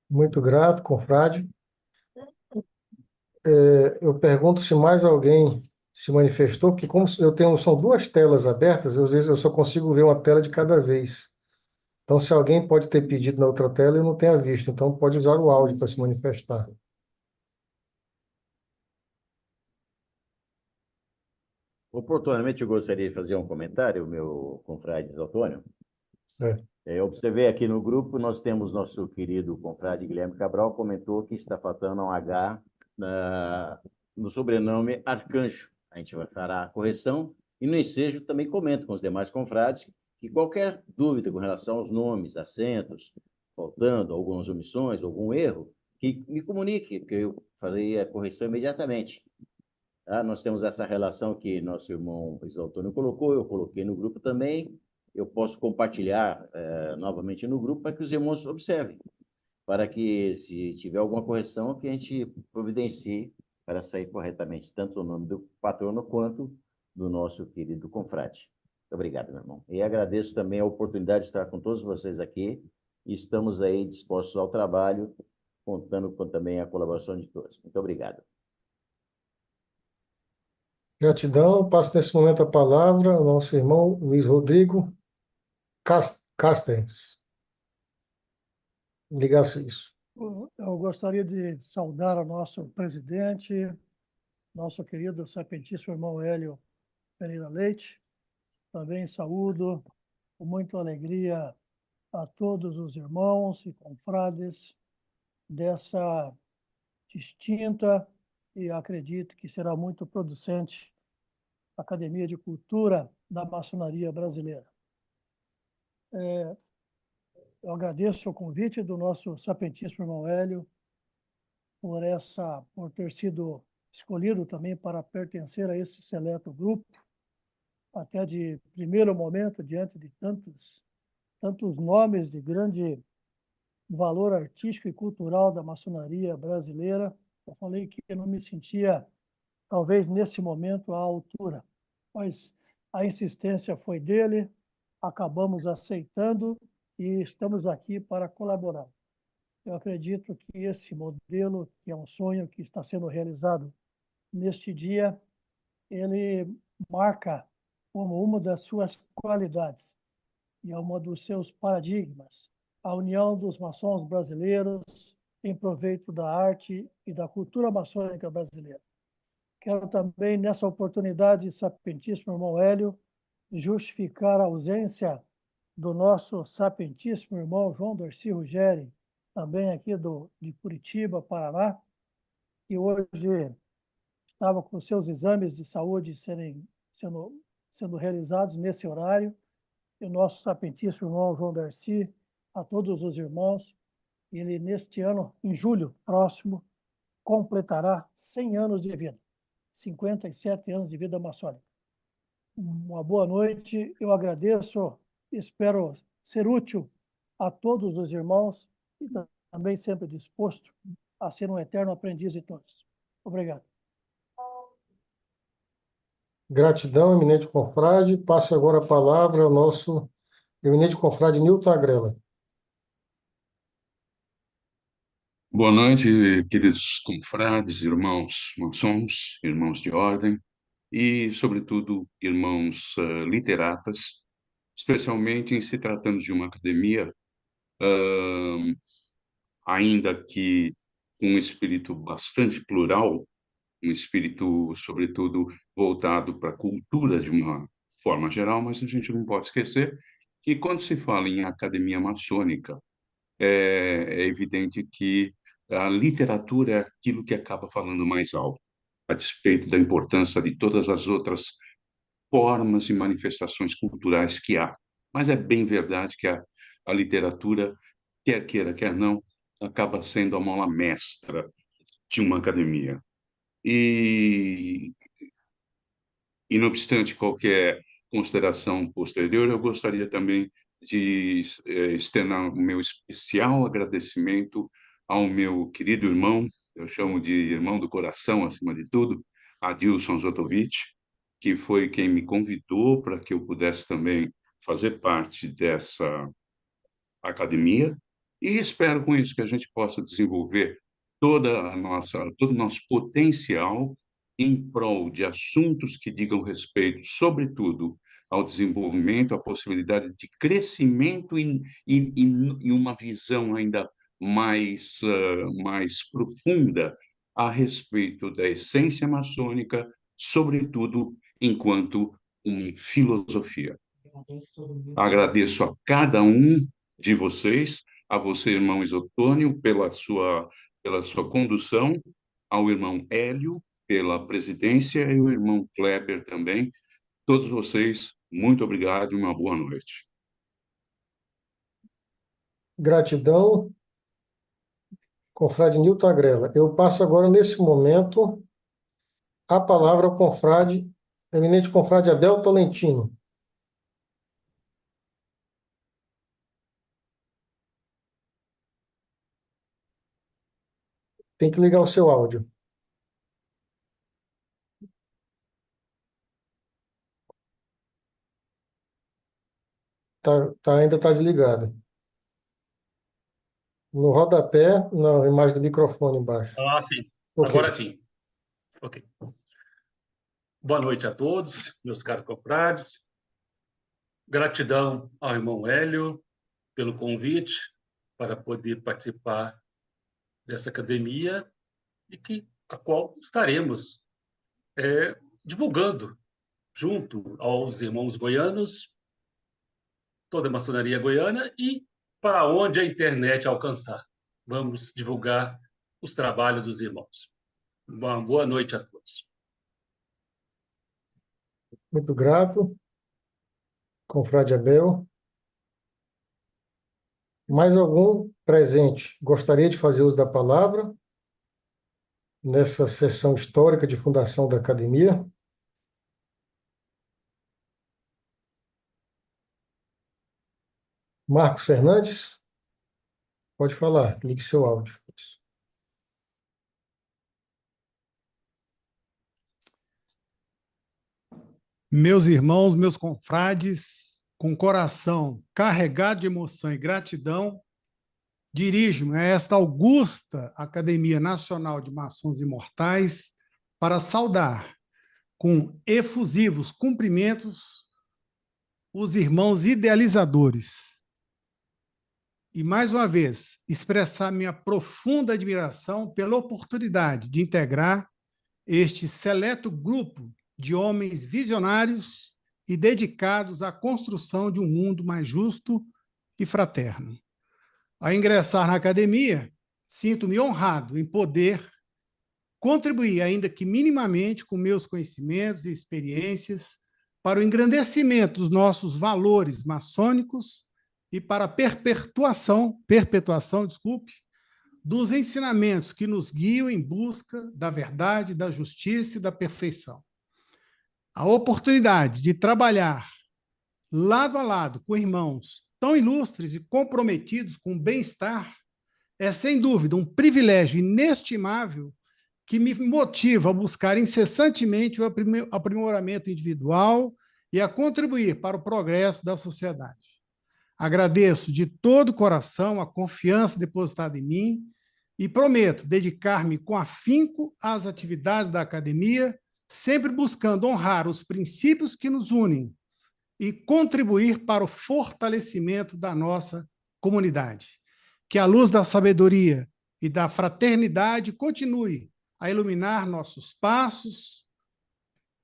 Muito grato, confrade. Eu pergunto se mais alguém se manifestou, porque como são duas telas abertas, às vezes eu só consigo ver uma tela de cada vez. Então, se alguém pode ter pedido na outra tela, eu não tenha visto. Então, pode usar o áudio para se manifestar. Oportunamente, eu gostaria de fazer um comentário, meu confrade Antônio. É. Eu observei aqui no grupo, nós temos nosso querido confrade Guilherme Cabral, comentou que está faltando um H no sobrenome Arcanjo. A gente vai fará a correção. E no ensejo também comento com os demais confrades que qualquer dúvida com relação aos nomes, acentos, faltando algumas omissões, algum erro, que me comunique, porque eu farei a correção imediatamente. Tá? Nós temos essa relação que nosso irmão Antônio colocou, eu coloquei no grupo também. Eu posso compartilhar novamente no grupo para que os irmãos observem, para que, se tiver alguma correção, que a gente providencie para sair corretamente, tanto o nome do patrono quanto do nosso querido confrade. Muito obrigado, meu irmão. E agradeço também a oportunidade de estar com todos vocês aqui, e estamos aí dispostos ao trabalho, contando com também a colaboração de todos. Muito obrigado. Gratidão. Passo nesse momento a palavra ao nosso irmão Luiz Rodrigo Castens. Ligasse isso. Eu gostaria de saudar o nosso presidente, nosso querido sapientíssimo irmão Hélio Pereira Leite. Também saúdo com muita alegria a todos os irmãos e confrades dessa distinta e acredito que será muito producente Academia de Cultura da Maçonaria Brasileira. Eu agradeço o convite do nosso sapientíssimo irmão Hélio por ter sido escolhido também para pertencer a esse seleto grupo, até de primeiro momento, diante de tantos nomes de grande valor artístico e cultural da maçonaria brasileira. Eu falei que eu não me sentia, talvez nesse momento, à altura, mas a insistência foi dele, acabamos aceitando e estamos aqui para colaborar. Eu acredito que esse modelo, que é um sonho que está sendo realizado neste dia, ele marca como uma das suas qualidades e é um dos seus paradigmas a união dos maçons brasileiros em proveito da arte e da cultura maçônica brasileira. Quero também, nessa oportunidade, sapientíssimo irmão Hélio, justificar a ausência do nosso sapientíssimo irmão João Darcy Ruggeri, também aqui de Curitiba, Paraná, que hoje estava com seus exames de saúde sendo realizados nesse horário. E o nosso sapientíssimo irmão João Darcy, a todos os irmãos, ele neste ano, em julho próximo, completará 100 anos de vida, 57 anos de vida maçônica. Uma boa noite, eu agradeço, espero ser útil a todos os irmãos e também sempre disposto a ser um eterno aprendiz de todos. Obrigado. Gratidão, eminente confrade. Passo agora a palavra ao nosso eminente confrade Nilton Agrela. Boa noite, queridos confrades, irmãos maçons, irmãos de ordem e, sobretudo, irmãos literatas, especialmente em se tratando de uma academia, ainda que com um espírito bastante plural, um espírito, sobretudo, voltado para a cultura de uma forma geral, mas a gente não pode esquecer que, quando se fala em academia maçônica, é evidente que a literatura é aquilo que acaba falando mais alto, a despeito da importância de todas as outras formas e manifestações culturais que há. Mas é bem verdade que a literatura, quer queira, quer não, acaba sendo a mola mestra de uma academia. E não obstante qualquer consideração posterior, eu gostaria também de externar o meu especial agradecimento ao meu querido irmão, eu chamo de irmão do coração, acima de tudo, Adilson Zotovich, que foi quem me convidou para que eu pudesse também fazer parte dessa academia, e espero com isso que a gente possa desenvolver todo o nosso potencial em prol de assuntos que digam respeito, sobretudo, ao desenvolvimento, à possibilidade de crescimento e uma visão ainda mais profunda a respeito da essência maçônica, sobretudo enquanto uma filosofia. Agradeço a cada um de vocês, a você, irmão Isotônio, pela sua condução, ao irmão Hélio, pela presidência, e o irmão Kleber também. Todos vocês, muito obrigado e uma boa noite. Gratidão, confrade Nilton Agrela. Eu passo agora, nesse momento, a palavra ao confrade, eminente confrade Abel Tolentino. Tem que ligar o seu áudio. Ainda está desligado. No rodapé, na imagem do microfone embaixo. Ah, sim. Ok. Agora sim. Ok. Boa noite a todos, meus caros confrades. Gratidão ao irmão Hélio pelo convite para poder participar dessa academia a qual estaremos divulgando junto aos irmãos goianos, toda a maçonaria goiana e para onde a internet alcançar. Vamos divulgar os trabalhos dos irmãos. Uma boa noite a todos. Muito grato, confrade Abel. Mais algum presente gostaria de fazer uso da palavra nessa sessão histórica de fundação da academia? Marcos Fernandes, pode falar, ligue seu áudio. Meus irmãos, meus confrades, com coração carregado de emoção e gratidão, dirijo-me a esta augusta Academia Nacional de Maçons Imortais para saudar com efusivos cumprimentos os irmãos idealizadores e, mais uma vez, expressar minha profunda admiração pela oportunidade de integrar este seleto grupo de homens visionários e dedicados à construção de um mundo mais justo e fraterno. Ao ingressar na academia, sinto-me honrado em poder contribuir, ainda que minimamente, com meus conhecimentos e experiências para o engrandecimento dos nossos valores maçônicos e para a perpetuação, dos ensinamentos que nos guiam em busca da verdade, da justiça e da perfeição. A oportunidade de trabalhar lado a lado com irmãos tão ilustres e comprometidos com o bem-estar é, sem dúvida, um privilégio inestimável que me motiva a buscar incessantemente o aprimoramento individual e a contribuir para o progresso da sociedade. Agradeço de todo o coração a confiança depositada em mim e prometo dedicar-me com afinco às atividades da academia, sempre buscando honrar os princípios que nos unem e contribuir para o fortalecimento da nossa comunidade. Que a luz da sabedoria e da fraternidade continue a iluminar nossos passos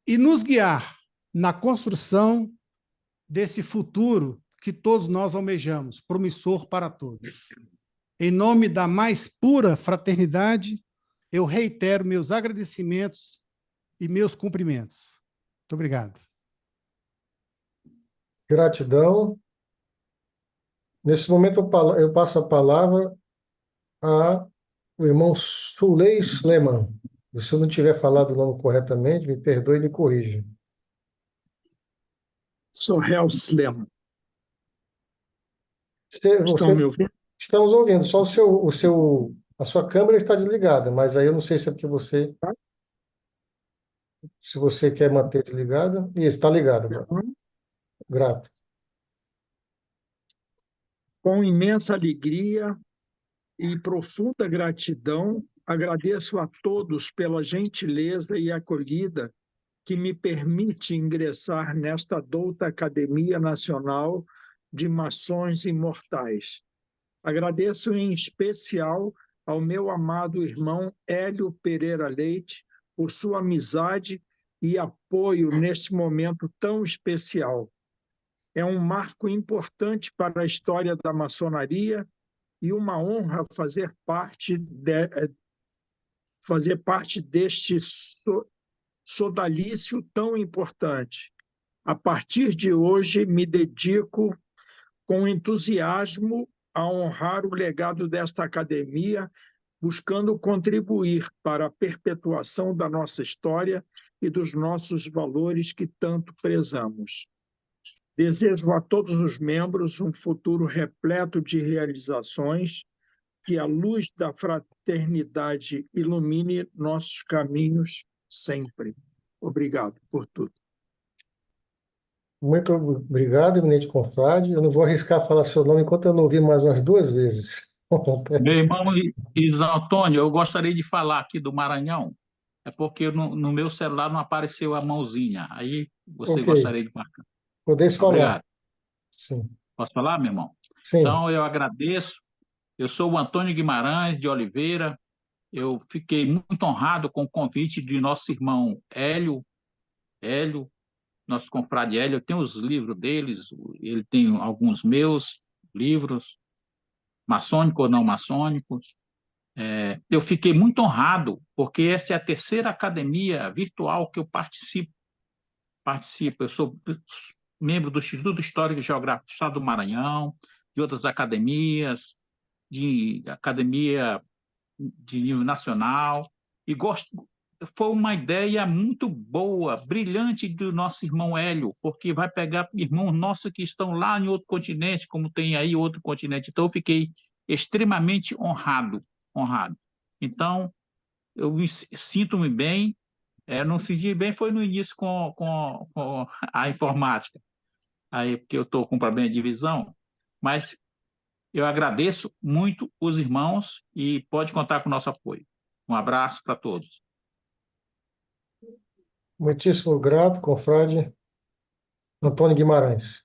e nos guiar na construção desse futuro que todos nós almejamos, promissor para todos. Em nome da mais pura fraternidade, eu reitero meus agradecimentos e meus cumprimentos. Muito obrigado. Gratidão. Nesse momento, eu passo a palavra ao irmão Suley Sleman. Se eu não tiver falado o nome corretamente, me perdoe e me corrija. Sorrel Sleman. Estão me ouvindo? Estamos ouvindo, só a sua câmera está desligada, mas aí eu não sei se é porque você... Se você quer manter desligada... Isso, está ligado agora. Grato. Com imensa alegria e profunda gratidão, agradeço a todos pela gentileza e acolhida que me permite ingressar nesta douta Academia Nacional de Maçons Imortais. Agradeço em especial ao meu amado irmão Hélio Pereira Leite por sua amizade e apoio neste momento tão especial. É um marco importante para a história da maçonaria e uma honra fazer parte deste sodalício tão importante. A partir de hoje, me dedico com entusiasmo a honrar o legado desta academia, buscando contribuir para a perpetuação da nossa história e dos nossos valores que tanto prezamos. Desejo a todos os membros um futuro repleto de realizações, que a luz da fraternidade ilumine nossos caminhos sempre. Obrigado por tudo. Muito obrigado, eminente confrade. Eu não vou arriscar falar seu nome enquanto eu não ouvir mais umas 2 vezes. Meu irmão Isão Antônio, eu gostaria de falar aqui do Maranhão, é porque no meu celular não apareceu a mãozinha. Aí você Ok. gostaria de marcar. Podeis falar. Obrigado. Sim. Posso falar, meu irmão? Sim. Então, eu agradeço. Eu sou o Antônio Guimarães de Oliveira. Eu fiquei muito honrado com o convite de nosso irmão Hélio, nosso confrade Hélio. Eu tenho os livros deles, ele tem alguns meus livros, maçônicos ou não maçônicos. Eu fiquei muito honrado, porque essa é a terceira academia virtual que eu participo. Eu sou membro do Instituto Histórico e Geográfico do Estado do Maranhão, de outras academias, de academia de nível nacional, e foi uma ideia muito boa, brilhante do nosso irmão Hélio, porque vai pegar irmãos nossos que estão lá em outro continente, como tem aí outro continente. Então, eu fiquei extremamente honrado. Então, eu sinto-me bem. Não senti bem foi no início com a informática, aí porque eu estou com problema de visão, mas eu agradeço muito os irmãos e pode contar com o nosso apoio. Um abraço para todos. Muitíssimo grato, confrade Antônio Guimarães.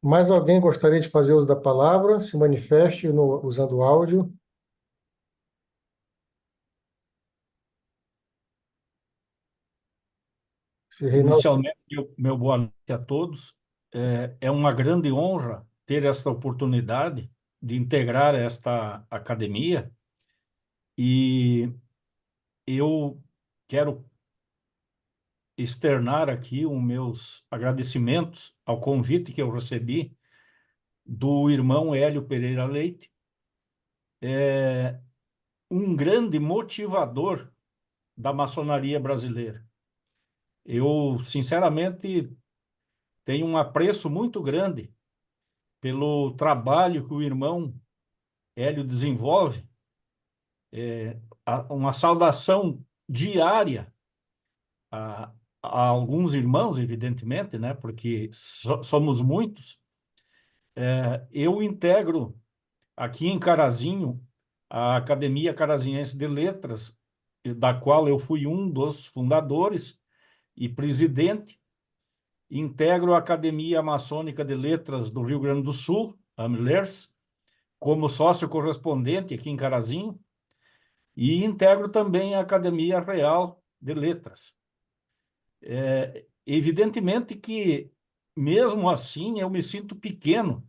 Mais alguém gostaria de fazer uso da palavra? Se manifeste usando o áudio. Inicialmente, meu boa noite a todos. É uma grande honra ter esta oportunidade de integrar esta academia, e eu quero externar aqui os meus agradecimentos ao convite que eu recebi do irmão Hélio Pereira Leite, um grande motivador da maçonaria brasileira. Eu, sinceramente, tenho um apreço muito grande pelo trabalho que o irmão Hélio desenvolve, uma saudação diária a alguns irmãos, evidentemente, né, porque somos muitos. Eu integro aqui em Carazinho a Academia Carazinhense de Letras, da qual eu fui um dos fundadores e presidente. Integro a Academia Maçônica de Letras do Rio Grande do Sul, AMLERS, como sócio correspondente aqui em Carazinho, e integro também a Academia Real de Letras. Evidentemente que, mesmo assim, eu me sinto pequeno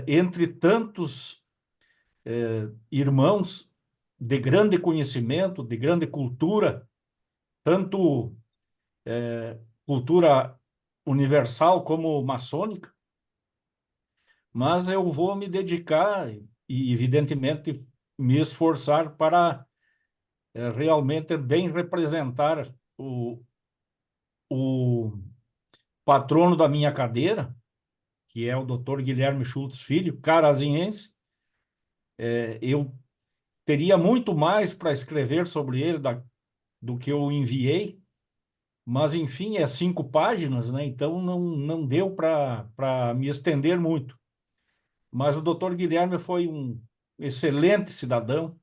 entre tantos irmãos de grande conhecimento, de grande cultura, tanto cultura universal como maçônica, mas eu vou me dedicar e, evidentemente, me esforçar para realmente bem representar o patrono da minha cadeira, que é o Dr. Guilherme Schultz Filho, carazinhense. Eu teria muito mais para escrever sobre ele do que eu enviei, mas, enfim, 5 páginas, né? Então não deu para me estender muito. Mas o Dr. Guilherme foi um excelente cidadão,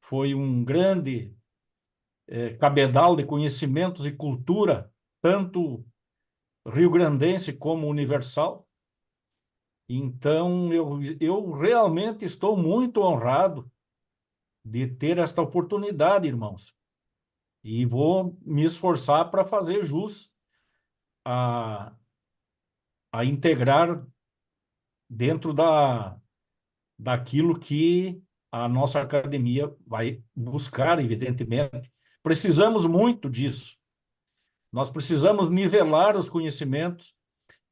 foi um grande cabedal de conhecimentos e cultura, tanto rio-grandense como universal. Então, eu realmente estou muito honrado de ter esta oportunidade, irmãos. E vou me esforçar para fazer jus a integrar dentro daquilo que a nossa academia vai buscar, evidentemente. Precisamos muito disso. Nós precisamos nivelar os conhecimentos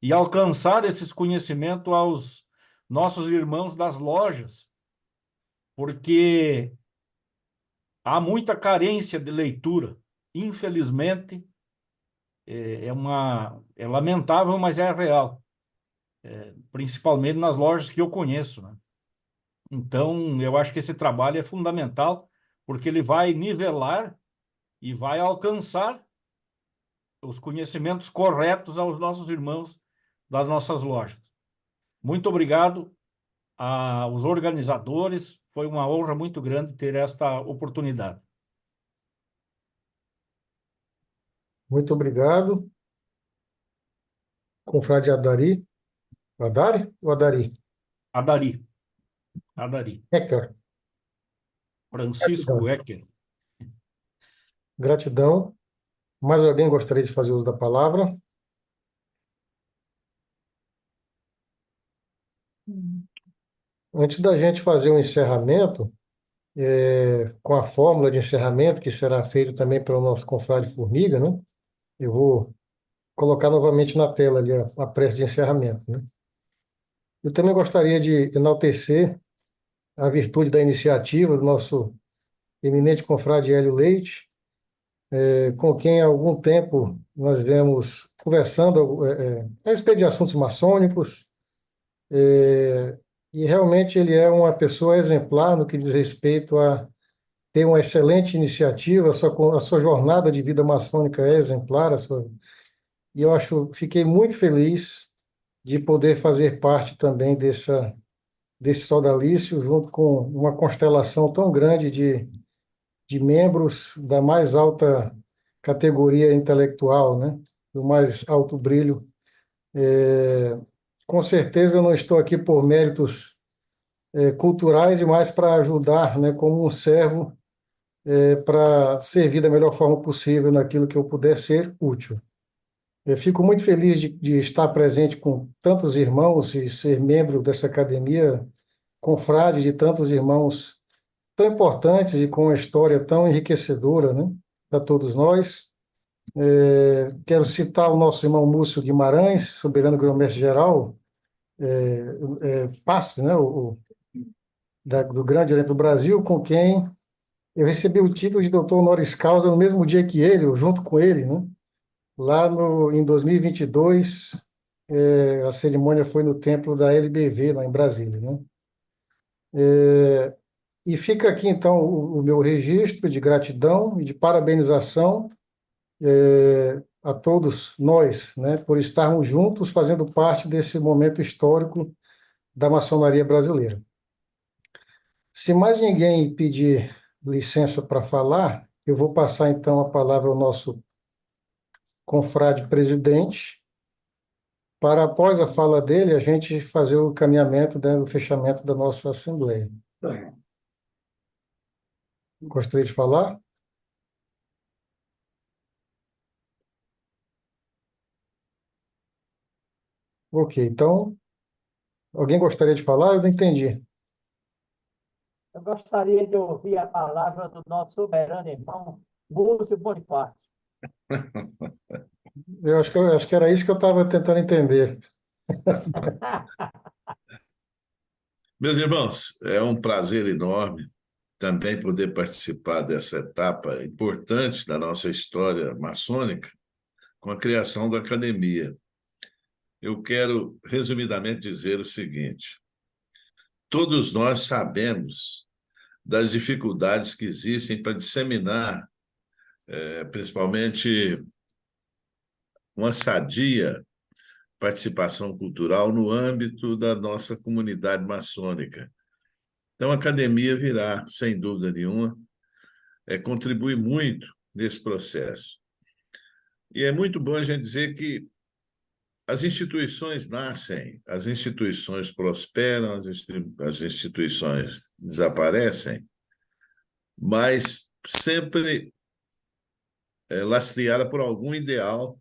e alcançar esses conhecimentos aos nossos irmãos das lojas, porque há muita carência de leitura. Infelizmente, é lamentável, mas é real. Principalmente nas lojas que eu conheço, né? Então, eu acho que esse trabalho é fundamental, porque ele vai nivelar e vai alcançar os conhecimentos corretos aos nossos irmãos das nossas lojas. Muito obrigado aos organizadores, foi uma honra muito grande ter esta oportunidade. Muito obrigado. Confrade Adari. Adari ou Adari? Adari. Adari. Ecker. Francisco Gratidão. Ecker. Gratidão. Mais alguém gostaria de fazer uso da palavra? Antes da gente fazer o encerramento, com a fórmula de encerramento, que será feito também pelo nosso confrade Formiga, né? Eu vou colocar novamente na tela ali a prece de encerramento, né? Eu também gostaria de enaltecer a virtude da iniciativa do nosso eminente confrade Hélio Leite, com quem há algum tempo nós vemos conversando a respeito de assuntos maçônicos, e realmente ele é uma pessoa exemplar no que diz respeito a ter uma excelente iniciativa, a sua jornada de vida maçônica é exemplar, e eu fiquei muito feliz de poder fazer parte também desse sodalício, junto com uma constelação tão grande de membros da mais alta categoria intelectual, né? Do mais alto brilho. Com certeza eu não estou aqui por méritos culturais, e mais para ajudar, né, como um servo, para servir da melhor forma possível naquilo que eu puder ser útil. Eu fico muito feliz de estar presente com tantos irmãos e ser membro dessa academia, confrade de tantos irmãos tão importantes e com uma história tão enriquecedora, né, para todos nós. Quero citar o nosso irmão Múcio Guimarães, soberano grão-mestre-geral, Passe, né, do Grande Oriente do Brasil, com quem eu recebi o título de doutor honoris causa no mesmo dia que ele, ou junto com ele, né? Lá em 2022, a cerimônia foi no templo da LBV, lá em Brasília, né? E fica aqui, então, o meu registro de gratidão e de parabenização a todos nós, né, por estarmos juntos fazendo parte desse momento histórico da maçonaria brasileira. Se mais ninguém pedir licença para falar, eu vou passar, então, a palavra ao nosso confrade presidente, para, após a fala dele, a gente fazer o caminhamento, né, o fechamento da nossa Assembleia. Gostaria de falar? Ok, então, alguém gostaria de falar? Eu não entendi. Eu gostaria de ouvir a palavra do nosso soberano irmão, Múcio Bonifácio. Eu acho que era isso que eu estava tentando entender. Meus irmãos, é um prazer enorme também poder participar dessa etapa importante da nossa história maçônica com a criação da academia. Eu quero, resumidamente, dizer o seguinte: todos nós sabemos das dificuldades que existem para disseminar, principalmente, uma sadia participação cultural no âmbito da nossa comunidade maçônica. Então, a academia virá, sem dúvida nenhuma, contribui muito nesse processo. E é muito bom a gente dizer que as instituições nascem, as instituições prosperam, as instituições desaparecem, mas sempre lastreada por algum ideal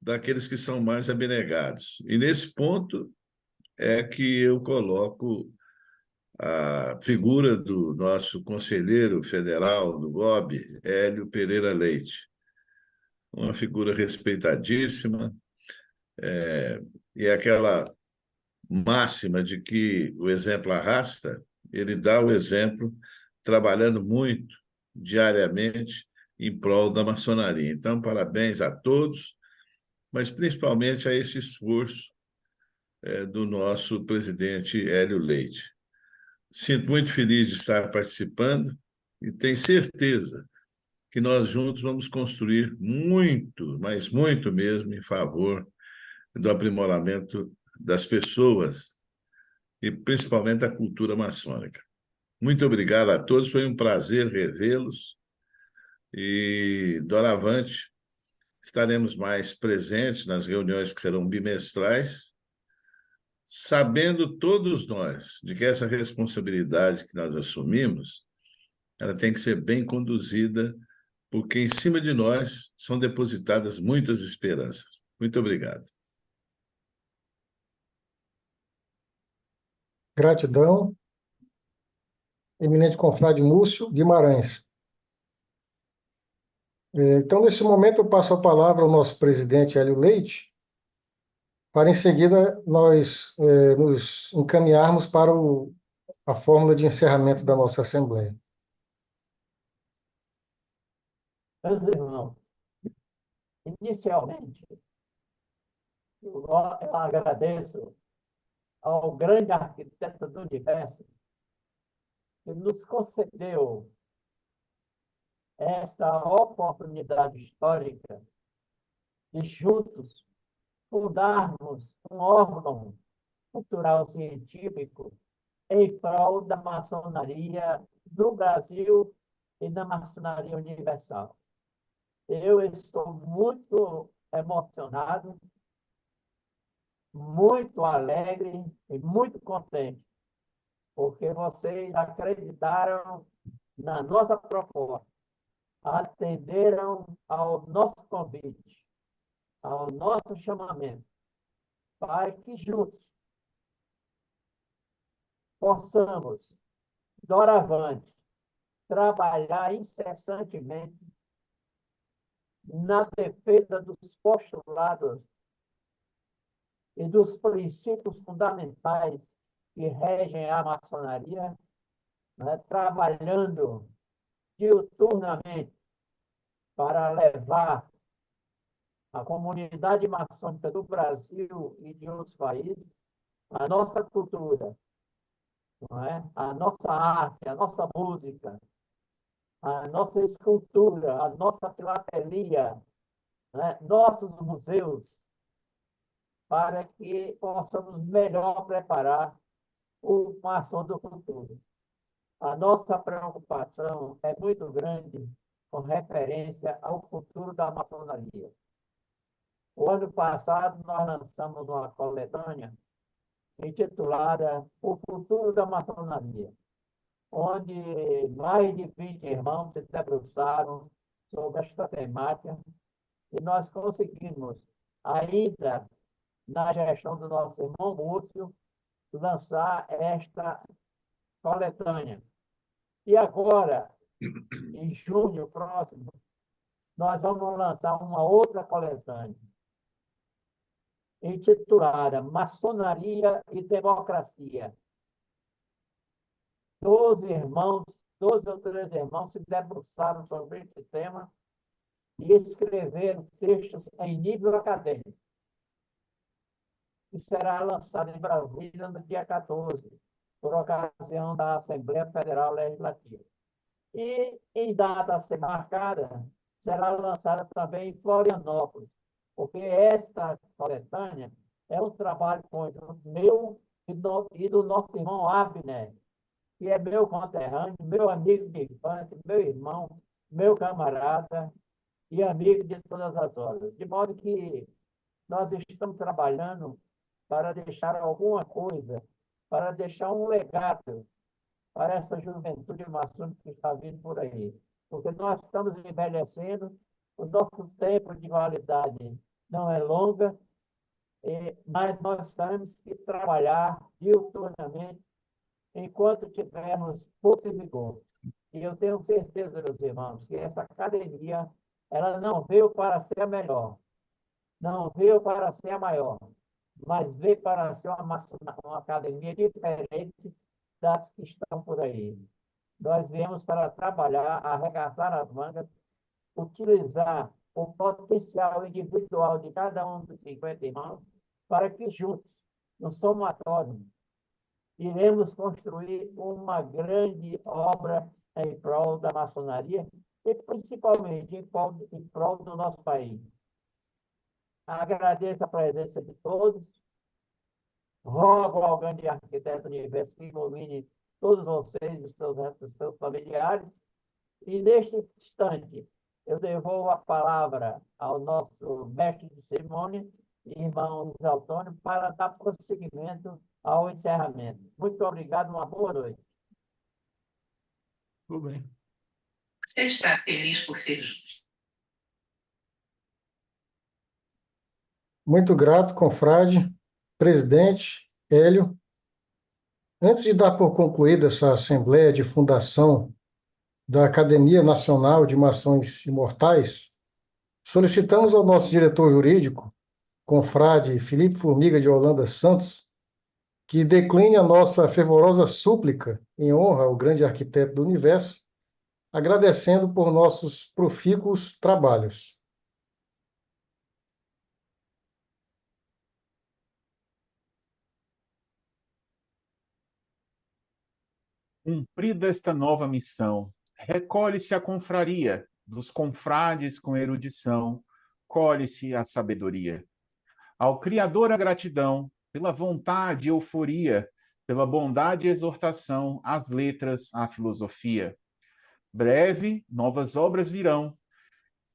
daqueles que são mais abnegados. E nesse ponto é que eu coloco a figura do nosso conselheiro federal do GOB, Hélio Pereira Leite. Uma figura respeitadíssima, e aquela máxima de que o exemplo arrasta, ele dá o exemplo, trabalhando muito, diariamente, em prol da maçonaria. Então, parabéns a todos, mas principalmente a esse esforço do nosso presidente Hélio Leite. Sinto muito feliz de estar participando e tenho certeza que nós juntos vamos construir muito, mas muito mesmo, em favor do aprimoramento das pessoas e principalmente da cultura maçônica. Muito obrigado a todos, foi um prazer revê-los e, doravante, estaremos mais presentes nas reuniões que serão bimestrais, sabendo todos nós de que essa responsabilidade que nós assumimos, ela tem que ser bem conduzida, porque em cima de nós são depositadas muitas esperanças. Muito obrigado. Gratidão. Eminente confrade Múcio Guimarães. Então, nesse momento, eu passo a palavra ao nosso presidente Hélio Leite, para em seguida nós nos encaminharmos para a fórmula de encerramento da nossa Assembleia. Meus irmãos, inicialmente, eu agradeço ao grande arquiteto do universo que nos concedeu esta oportunidade histórica de juntos fundarmos um órgão cultural científico em prol da maçonaria do Brasil e da maçonaria universal. Eu estou muito emocionado, muito alegre e muito contente, porque vocês acreditaram na nossa proposta, atenderam ao nosso convite, ao nosso chamamento, para que juntos possamos, doravante, trabalhar incessantemente na defesa dos postulados e dos princípios fundamentais que regem a maçonaria, né, trabalhando diuturnamente para levar a comunidade maçônica do Brasil e de outros países a nossa cultura, não é? A nossa arte, a nossa música, a nossa escultura, a nossa filatelia, né? Nossos museus, para que possamos melhor preparar o maçom do futuro. A nossa preocupação é muito grande com referência ao futuro da maçonaria. O ano passado, nós lançamos uma coletânea intitulada O Futuro da Maçonaria, onde mais de 20 irmãos se debruçaram sobre esta temática e nós conseguimos, ainda na gestão do nosso irmão Múcio, lançar esta coletânea. E agora, em junho próximo, nós vamos lançar uma outra coletânea, intitulada Maçonaria e Democracia. 12 ou 13 irmãos se debruçaram sobre esse tema e escreveram textos em nível acadêmico. E será lançado em Brasília no dia 14, por ocasião da Assembleia Federal Legislativa. E, em data a ser marcada, será lançada também em Florianópolis, porque esta coletânea é um trabalho conjunto meu e do nosso irmão Abner, que é meu conterrâneo, meu amigo de infância, meu irmão, meu camarada e amigo de todas as horas. De modo que nós estamos trabalhando para deixar alguma coisa, para deixar um legado para essa juventude maçônica que está vindo por aí. Porque nós estamos envelhecendo, o nosso tempo de validade não é longa, mas nós temos que trabalhar diuturnamente enquanto tivermos força e vigor. E eu tenho certeza, meus irmãos, que essa academia ela não veio para ser a melhor, não veio para ser a maior, mas veio para ser uma academia diferente, das que estão por aí. Nós viemos para trabalhar, arregaçar as mangas, utilizar o potencial individual de cada um dos 50 irmãos para que juntos, no somatório, iremos construir uma grande obra em prol da maçonaria e principalmente em prol do nosso país. Agradeço a presença de todos, rogo ao grande arquiteto do universo que ilumine todos vocês, os seus familiares, e neste instante eu devolvo a palavra ao nosso mestre de cerimônia, irmão Luiz Antônio, para dar prosseguimento ao encerramento. Muito obrigado, uma boa noite. Tudo bem. Você está feliz por ser justo? Muito grato, confrade, presidente Hélio. Antes de dar por concluída essa assembleia de fundação da Academia Nacional de Maçons Imortais, solicitamos ao nosso diretor jurídico, confrade Felipe Formiga de Holanda Santos, que decline a nossa fervorosa súplica em honra ao grande arquiteto do universo, agradecendo por nossos profícuos trabalhos. Cumprida esta nova missão, recolhe-se a confraria dos confrades com erudição, colhe-se a sabedoria. Ao Criador a gratidão, pela vontade e euforia, pela bondade e exortação, as letras, a filosofia. Breve, novas obras virão.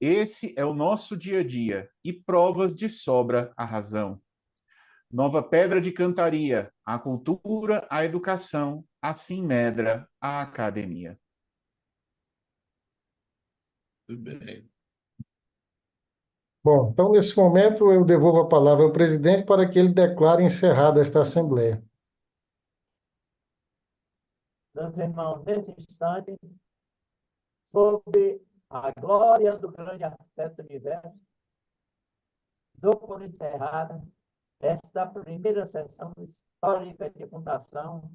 Esse é o nosso dia a dia, e provas de sobra a razão. Nova pedra de cantaria, a cultura, a educação, assim medra a academia. Tudo bem. Bom, então, nesse momento, eu devolvo a palavra ao presidente para que ele declare encerrada esta assembleia. Meus irmãos, nesse instante, sob a glória do grande arquiteto do universo, dou por encerrada esta primeira sessão histórica de fundação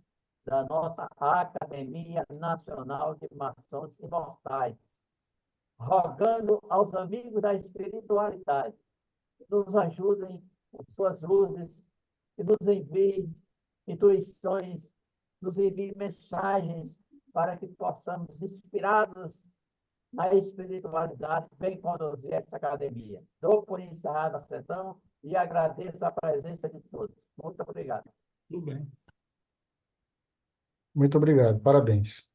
da nossa Academia Nacional de Maçons Imortais, rogando aos amigos da espiritualidade que nos ajudem com suas luzes, que nos enviem intuições, nos enviem mensagens para que possamos, inspirados na espiritualidade, bem conduzir esta academia. Dou por encerrada a sessão e agradeço a presença de todos. Muito obrigado. Tudo bem. Muito obrigado, parabéns.